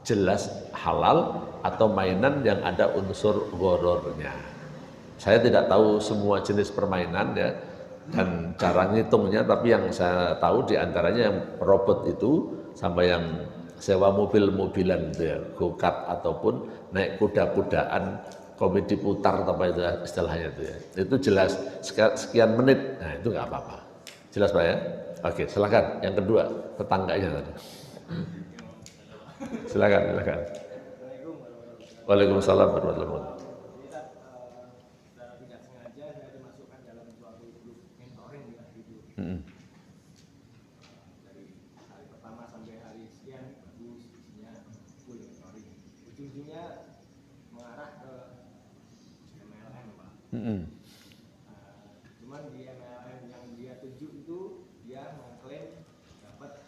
jelas halal, atau mainan yang ada unsur ghararnya. Saya tidak tahu semua jenis permainan ya dan cara ngitungnya, tapi yang saya tahu diantaranya yang robot itu sampai yang sewa mobil-mobilan itu ya, go-kart ataupun naik kuda-kudaan, komedi putar apa itu istilahnya itu ya. Itu jelas sekian menit. Nah itu nggak apa-apa. Jelas Pak ya? Oke, silakan. Yang kedua, tetangganya tadi. Silakan. Waalaikumsalam warahmatullahi wabarakatuh. Tidak sengaja saya dimasukkan dalam suatu grup mentoring gitu. Dari hari pertama sampai hari sekian bagus, isinya full mentoring. Ujung-ujungnya mengarah ke MLM Pak. Cuman di MLM yang dia tuju itu dia mengklaim dapat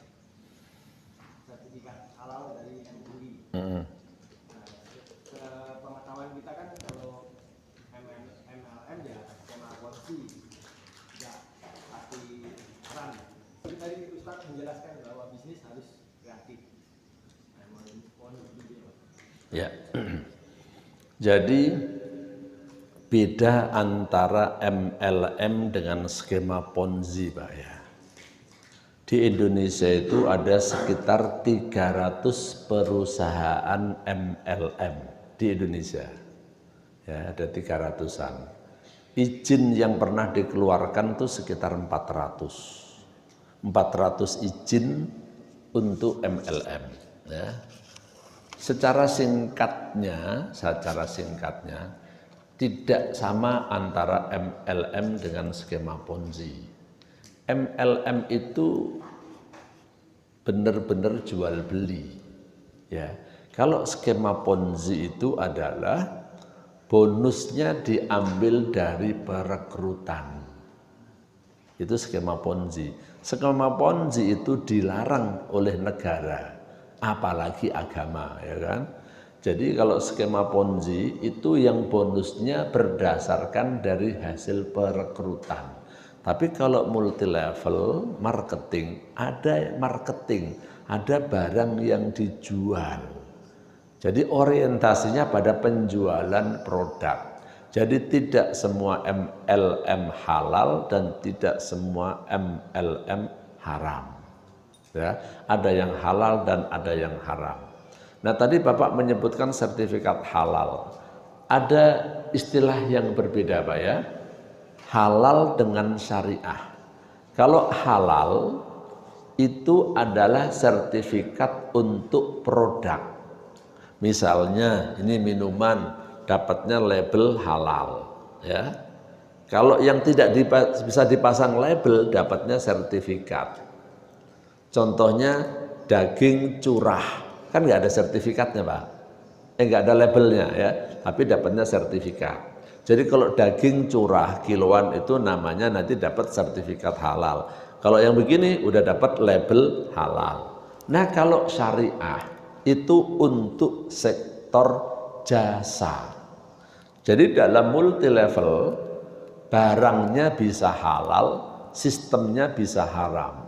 sertifikat halal dari MUI. Pengetahuan kita kan kalau MLM ya skema ponzi, tidak pasti peran. Tapi tadi Ustaz menjelaskan bahwa bisnis harus kreatif. Ya. Jadi beda antara MLM dengan skema ponzi Pak ya. Di Indonesia itu ada sekitar 300 perusahaan MLM di Indonesia. Ya, ada 300-an. Izin yang pernah dikeluarkan itu sekitar 400. 400 izin untuk MLM. Ya. Secara singkatnya, tidak sama antara MLM dengan skema ponzi. MLM itu benar-benar jual beli. Ya, Kalau skema Ponzi itu adalah bonusnya diambil dari perekrutan. Itu skema Ponzi. Skema Ponzi itu dilarang oleh negara, apalagi agama, ya kan? Jadi kalau skema Ponzi itu yang bonusnya berdasarkan dari hasil perekrutan. Tapi kalau multi level marketing, ada barang yang dijual. Jadi orientasinya pada penjualan produk. Jadi tidak semua MLM halal dan tidak semua MLM haram. Ya, ada yang halal dan ada yang haram. Nah, tadi Bapak menyebutkan sertifikat halal. Ada istilah yang berbeda, Pak ya. Halal dengan syariah. Kalau halal itu adalah sertifikat untuk produk. Misalnya ini minuman dapatnya label halal, ya. Kalau yang tidak bisa dipasang label dapatnya sertifikat. Contohnya daging curah, kan nggak ada sertifikatnya, Pak. Nggak ada labelnya, ya, tapi dapatnya sertifikat. Jadi kalau daging curah kiloan itu namanya nanti dapat sertifikat halal. Kalau yang begini udah dapat label halal. Nah, kalau syariah itu untuk sektor jasa. Jadi dalam multi level barangnya bisa halal, sistemnya bisa haram.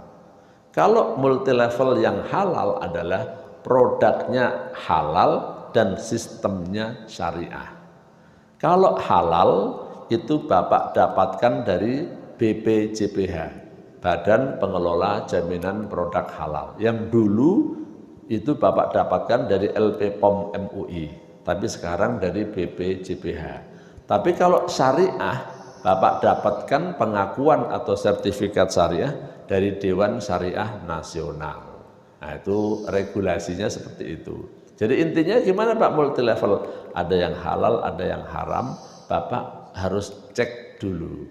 Kalau multi level yang halal adalah produknya halal dan sistemnya syariah. Kalau halal itu Bapak dapatkan dari BPJPH, Badan Pengelola Jaminan Produk Halal. Yang dulu itu Bapak dapatkan dari LP POM MUI, tapi sekarang dari BPJPH. Tapi kalau syariah, Bapak dapatkan pengakuan atau sertifikat syariah dari Dewan Syariah Nasional. Nah, itu regulasinya seperti itu. Jadi intinya gimana Pak multi level? Ada yang halal, ada yang haram, Bapak harus cek dulu.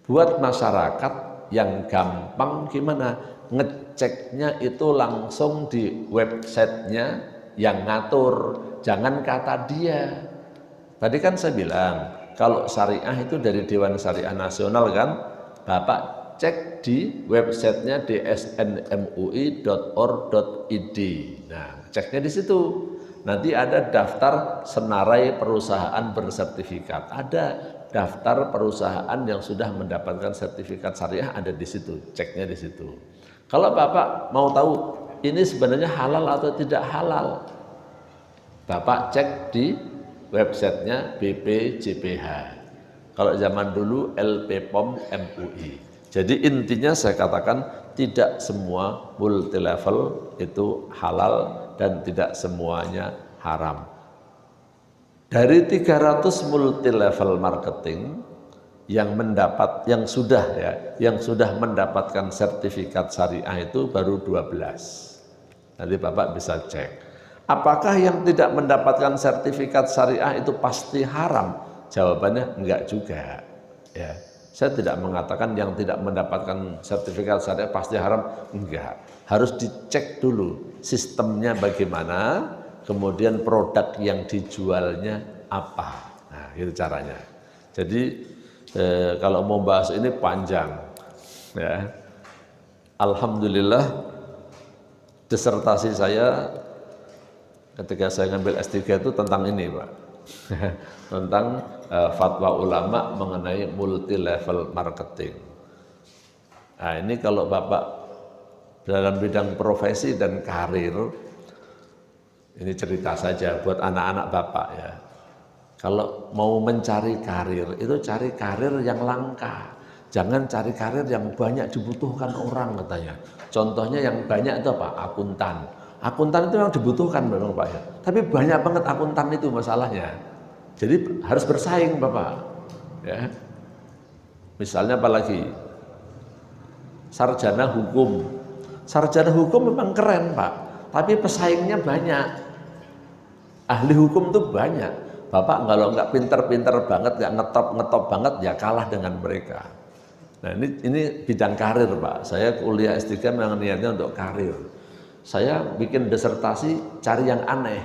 Buat masyarakat yang gampang gimana? Ngeceknya itu langsung di websitenya yang ngatur, jangan kata dia. Tadi kan saya bilang kalau syariah itu dari Dewan Syariah Nasional kan, Bapak cek di websitenya dsnmui.or.id. Nah, ceknya di situ. Nanti ada daftar senarai perusahaan bersertifikat, ada daftar perusahaan yang sudah mendapatkan sertifikat syariah ada di situ, ceknya di situ. Kalau Bapak mau tahu ini sebenarnya halal atau tidak halal, Bapak cek di websitenya BPJPH. Kalau zaman dulu LP POM MUI. Jadi intinya saya katakan tidak semua multi level itu halal dan tidak semuanya haram. Dari 300 multi level marketing yang sudah mendapatkan sertifikat syariah itu baru 12. Nanti Bapak bisa cek. Apakah yang tidak mendapatkan sertifikat syariah itu pasti haram? Jawabannya enggak juga. Ya. Saya tidak mengatakan yang tidak mendapatkan sertifikat syariah pasti haram, enggak. Harus dicek dulu sistemnya bagaimana, kemudian produk yang dijualnya apa. Nah, itu caranya. Jadi kalau mau bahas ini panjang. Ya. Alhamdulillah disertasi saya ketika saya ngambil S3 itu tentang ini, Pak. Tentang fatwa ulama mengenai multi level marketing. Nah, ini kalau Bapak dalam bidang profesi dan karir, ini cerita saja buat anak-anak Bapak ya. Kalau mau mencari karir, itu cari karir yang langka. Jangan cari karir yang banyak dibutuhkan orang katanya. Contohnya yang banyak itu apa? Akuntan. Akuntan itu yang dibutuhkan memang Pak ya. Tapi banyak banget akuntan itu masalahnya. Jadi harus bersaing Bapak. Ya. Misalnya apalagi sarjana hukum. Sarjana hukum memang keren Pak, tapi pesaingnya banyak. Ahli hukum itu banyak. Bapak kalau nggak pinter-pinter banget, nggak ngetop banget, ya kalah dengan mereka. Nah ini bidang karir Pak. Saya kuliah S3 memang niatnya untuk karir. Saya bikin disertasi cari yang aneh.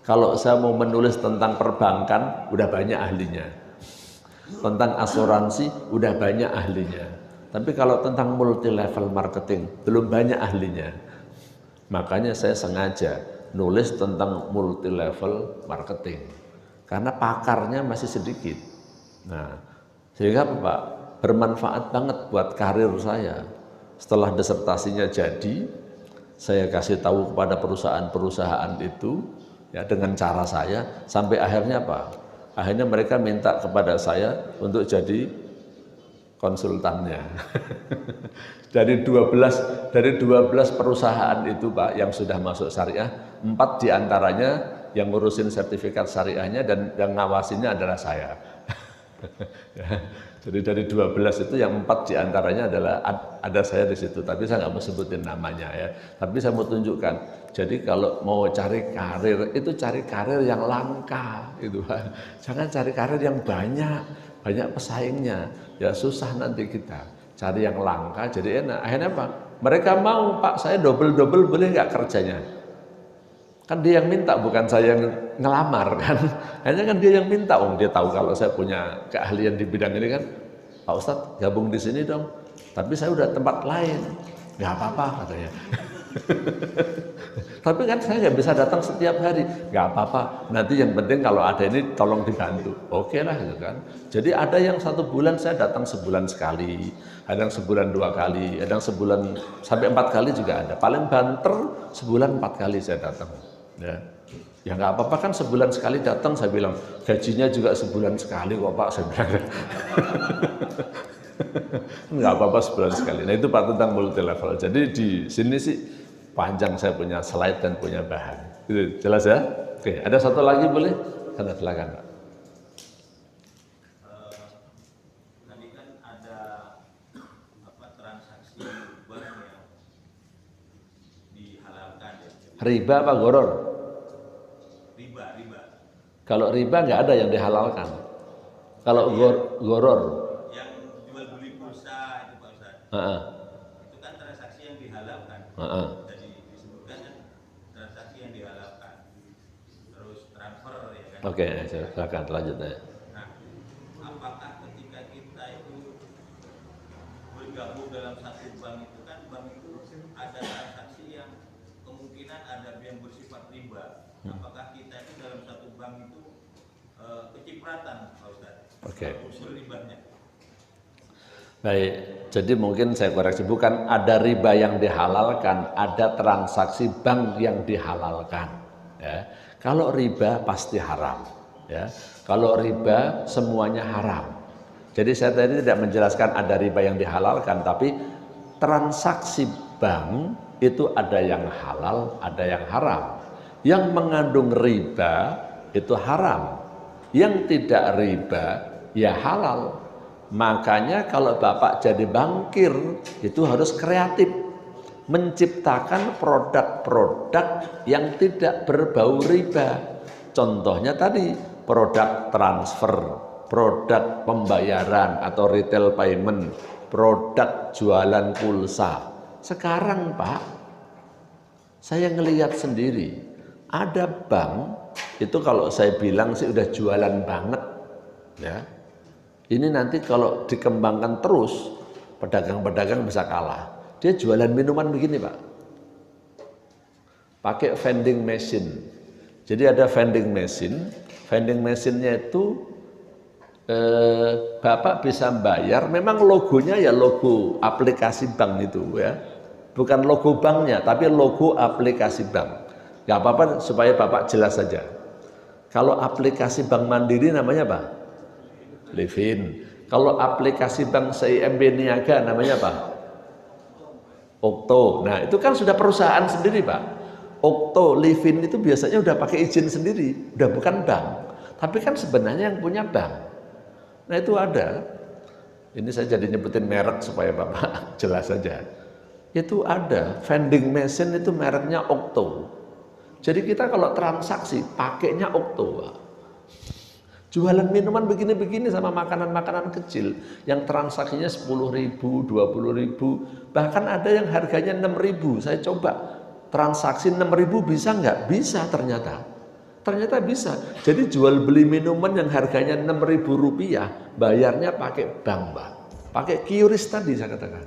Kalau saya mau menulis tentang perbankan, udah banyak ahlinya. Tentang asuransi, udah banyak ahlinya. Tapi kalau tentang multi level marketing, belum banyak ahlinya. Makanya saya sengaja nulis tentang multi level marketing. Karena pakarnya masih sedikit. Nah, sehingga Pak, bermanfaat banget buat karir saya. Setelah disertasinya jadi, saya kasih tahu kepada perusahaan-perusahaan itu, ya dengan cara saya, sampai akhirnya apa? Akhirnya mereka minta kepada saya untuk jadi konsultannya. Dari 12 perusahaan itu Pak yang sudah masuk syariah, 4 diantaranya yang ngurusin sertifikat syariahnya dan yang ngawasinya adalah saya. Jadi dari 12 itu yang 4 diantaranya adalah ada saya di situ, tapi saya nggak mau sebutin namanya ya. Tapi saya mau tunjukkan. Jadi kalau mau cari karir itu cari karir yang langka, itu Pak. Jangan cari karir yang banyak pesaingnya. Ya susah nanti kita cari yang langka jadi enak. Akhirnya apa? Mereka mau Pak, saya double boleh nggak kerjanya? Kan dia yang minta, bukan saya yang ngelamar kan. Hanya kan dia yang minta, dia tahu kalau saya punya keahlian di bidang ini kan. Pak Ustadz gabung di sini dong. Tapi saya udah tempat lain. Nggak apa-apa katanya. Tapi kan saya nggak bisa datang setiap hari. Nggak apa-apa. Nanti yang penting kalau ada ini tolong dibantu. Oke lah gitu kan. Jadi ada yang 1 bulan saya datang sebulan sekali. Ada yang sebulan 2 kali. Ada yang sebulan sampai 4 kali juga ada. Paling banter sebulan 4 kali saya datang. Ya nggak apa-apa kan sebulan sekali datang, saya bilang gajinya juga sebulan sekali kok Pak, saya bilang. Nggak apa-apa sebulan sekali. Nah itu Pak tentang multi level. Jadi di sini sih panjang saya punya slide dan punya bahan. Itu jelas ya? Oke, ada satu lagi boleh? Karena silakan Pak. Tadi kan ada transaksi bank yang dihalalkan ya. Riba apa goror? Riba. Kalau riba nggak ada yang dihalalkan. Kalau goror, Yang jual beli pulsa itu Pak Ustadz. Itu kan transaksi yang dihalalkan. Jadi disebutkan kan transaksi yang dihalalkan. Terus transfer ya kan. Oke, silakan lanjut ya. Nah, apakah ketika kita itu bergabung dalam satu bank itu kan bank itu ada transaksi yang kemungkinan ada yang bersifat riba. Apakah kita itu dalam satu bank itu kecipratan Pak Ustadz? Oke. Unsur ribanya. Baik, jadi mungkin saya koreksi, bukan ada riba yang dihalalkan, ada transaksi bank yang dihalalkan. Ya. Kalau riba pasti haram. Ya. Kalau riba semuanya haram. Jadi saya tadi tidak menjelaskan ada riba yang dihalalkan, tapi transaksi bank itu ada yang halal, ada yang haram. Yang mengandung riba itu haram. Yang tidak riba ya halal. Makanya kalau Bapak jadi bankir itu harus kreatif, menciptakan produk-produk yang tidak berbau riba. Contohnya tadi produk transfer, produk pembayaran atau retail payment, produk jualan pulsa. Sekarang Pak, saya ngelihat sendiri ada bank itu kalau saya bilang sih udah jualan banget ya. Ini nanti kalau dikembangkan terus, pedagang-pedagang bisa kalah. Dia jualan minuman begini Pak, pakai vending machine. Jadi ada vending machine-nya itu Bapak bisa bayar, memang logonya ya logo aplikasi bank itu ya. Bukan logo banknya, tapi logo aplikasi bank. Gak apa-apa supaya Bapak jelas saja. Kalau aplikasi Bank Mandiri namanya apa? Livin. Kalau aplikasi Bank CIMB Niaga namanya apa? Okto. Nah itu kan sudah perusahaan sendiri Pak. Okto, Livin itu biasanya udah pakai izin sendiri, udah bukan bank. Tapi kan sebenarnya yang punya bank. Nah itu ada. Ini saya jadi nyebutin merek supaya Bapak jelas saja. Itu ada vending machine itu mereknya Okto. Jadi kita kalau transaksi pakainya Okto Pak. Jualan minuman begini-begini sama makanan-makanan kecil yang transaksinya 10.000, 20.000, bahkan ada yang harganya 6.000. Saya coba transaksi 6.000 bisa nggak? Bisa ternyata. Ternyata bisa. Jadi jual beli minuman yang harganya Rp6.000, bayarnya pakai bank, Pak. Pakai QRIS tadi saya katakan.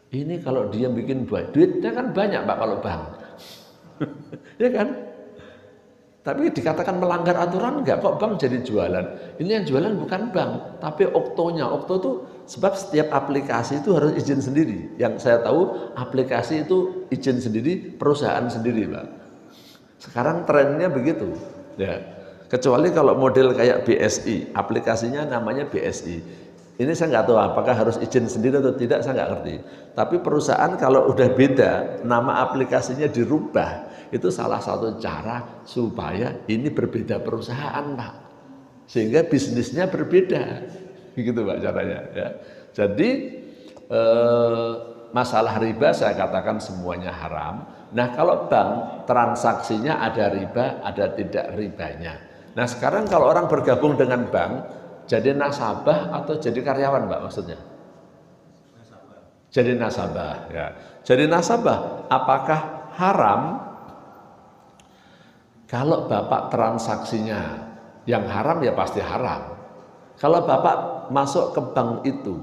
Ini kalau dia bikin duitnya kan banyak, Pak, kalau bank. Ya kan? Tapi dikatakan melanggar aturan enggak, kok bank jadi jualan? Ini yang jualan bukan bank, tapi oktonya. Okto itu sebab setiap aplikasi itu harus izin sendiri. Yang saya tahu aplikasi itu izin sendiri, perusahaan sendiri, Pak. Sekarang trennya begitu. Ya. Kecuali kalau model kayak BSI, aplikasinya namanya BSI. Ini saya nggak tahu apakah harus izin sendiri atau tidak, saya nggak ngerti. Tapi perusahaan kalau udah beda, nama aplikasinya dirubah. Itu salah satu cara supaya ini berbeda perusahaan, Pak. Sehingga bisnisnya berbeda. Begitu, Pak, caranya. Ya. Jadi masalah riba saya katakan semuanya haram. Nah, kalau bank transaksinya ada riba, ada tidak ribanya. Nah, sekarang kalau orang bergabung dengan bank, jadi nasabah atau jadi karyawan, Pak, maksudnya? Nasabah. Jadi nasabah, ya. Jadi nasabah, apakah haram? Kalau Bapak transaksinya yang haram ya pasti haram. Kalau Bapak masuk ke bank itu,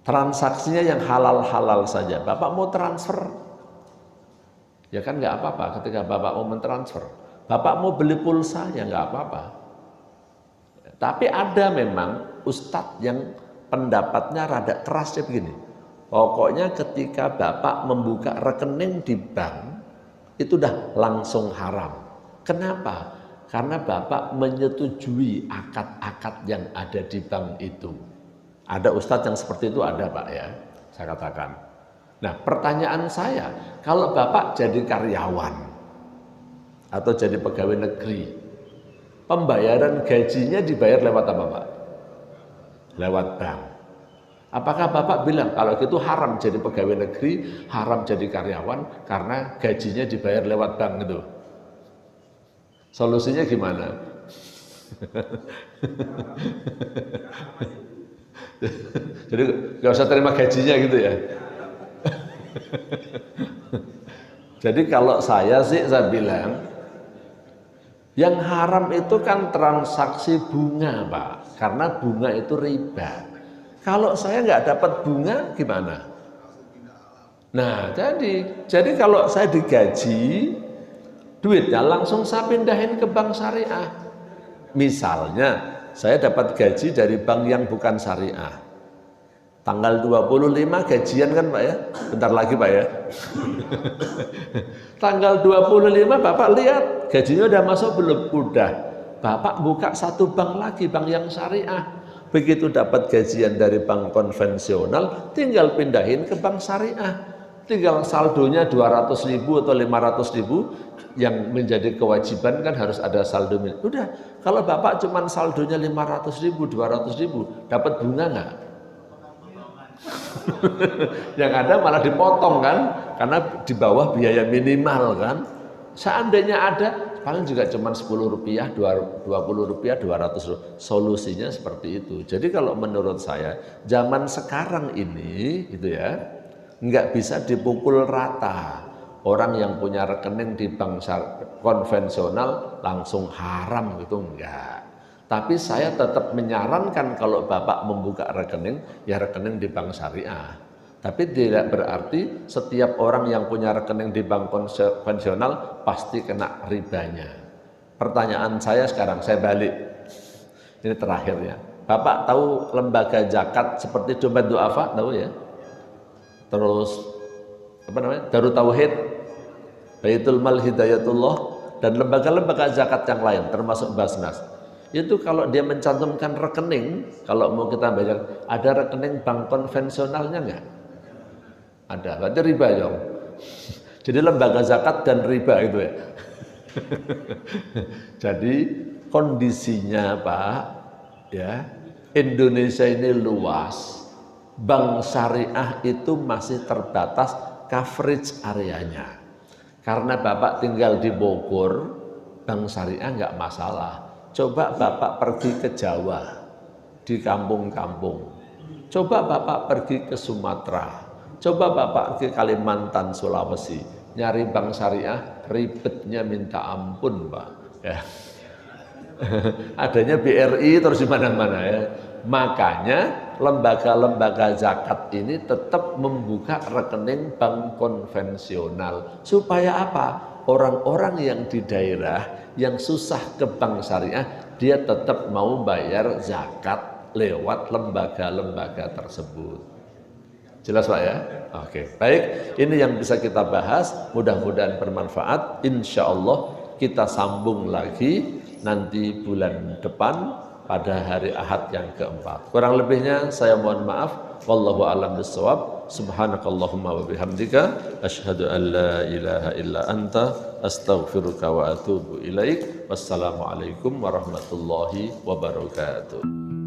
transaksinya yang halal-halal saja, Bapak mau transfer, ya kan nggak apa-apa ketika Bapak mau mentransfer. Bapak mau beli pulsa, ya nggak apa-apa. Tapi ada memang ustadz yang pendapatnya rada kerasnya begini. Pokoknya ketika Bapak membuka rekening di bank, itu dah langsung haram. Kenapa? Karena Bapak menyetujui akad-akad yang ada di bank itu. Ada ustadz yang seperti itu, ada, Pak, ya, saya katakan. Nah, pertanyaan saya, kalau Bapak jadi karyawan atau jadi pegawai negeri, pembayaran gajinya dibayar lewat apa, Pak? Lewat bank. Apakah Bapak bilang kalau gitu haram jadi pegawai negeri, haram jadi karyawan karena gajinya dibayar lewat bank itu? Solusinya gimana? Jadi nggak usah terima gajinya gitu ya? Jadi kalau saya sih, saya bilang yang haram itu kan transaksi bunga, Pak, karena bunga itu riba. Kalau saya nggak dapat bunga gimana? Nah, jadi kalau saya digaji, duitnya langsung saya pindahin ke bank syariah. Misalnya saya dapat gaji dari bank yang bukan syariah. Tanggal 25 gajian kan, Pak, ya? Bentar lagi, Pak, ya. Tanggal 25 Bapak lihat gajinya udah masuk belum? Udah. Bapak buka satu bank lagi, bank yang syariah. Begitu dapat gajian dari bank konvensional, tinggal pindahin ke bank syariah. Tinggal saldonya 200.000 atau 500.000, yang menjadi kewajiban kan harus ada saldo. Udah, kalau Bapak cuman saldonya 500.000, 200.000, dapat bunga nggak? Yang ada malah dipotong kan, karena di bawah biaya minimal kan. Seandainya ada, paling juga cuma Rp10, Rp20, Rp200. Solusinya seperti itu. Jadi kalau menurut saya, zaman sekarang ini gitu ya, nggak bisa dipukul rata. Orang yang punya rekening di bank konvensional langsung haram gitu, enggak. Tapi saya tetap menyarankan kalau Bapak membuka rekening, ya rekening di bank syariah. Tapi tidak berarti setiap orang yang punya rekening di bank konvensional pasti kena ribanya. Pertanyaan saya sekarang, saya balik. Ini terakhir ya. Bapak tahu lembaga zakat seperti Dompet Duafa, tahu ya? Terus apa namanya? Darut Tauhid, Baitul Mal Hidayatullah, dan lembaga-lembaga zakat yang lain termasuk Basnas. Itu kalau dia mencantumkan rekening, kalau mau kita bayar, ada rekening bank konvensionalnya enggak? Ada, berarti riba dong. Jadi lembaga zakat dan riba itu ya. Jadi kondisinya, Pak, ya, Indonesia ini luas, bank syariah itu masih terbatas coverage areanya. Karena Bapak tinggal di Bogor, bank syariah enggak masalah. Coba Bapak pergi ke Jawa, di kampung-kampung. Coba Bapak pergi ke Sumatera. Coba Bapak ke Kalimantan, Sulawesi. nyari bank syariah ribetnya minta ampun, Pak. Ya. Adanya BRI terus di mana-mana ya. Makanya lembaga-lembaga zakat ini tetap membuka rekening bank konvensional. Supaya apa? Orang-orang yang di daerah yang susah ke bank syariah, dia tetap mau bayar zakat lewat lembaga-lembaga tersebut. Jelas Pak ya? Oke, baik. Ini yang bisa kita bahas. Mudah-mudahan bermanfaat. Insya Allah kita sambung lagi nanti bulan depan pada hari Ahad yang keempat. Kurang lebihnya saya mohon maaf. Wallahu a'lam bishawab. Subhanakallahumma wa bihamdika asyhadu an la ilaha illa anta astaghfiruka wa atubu ilaik. Wassalamualaikum warahmatullahi wabarakatuh.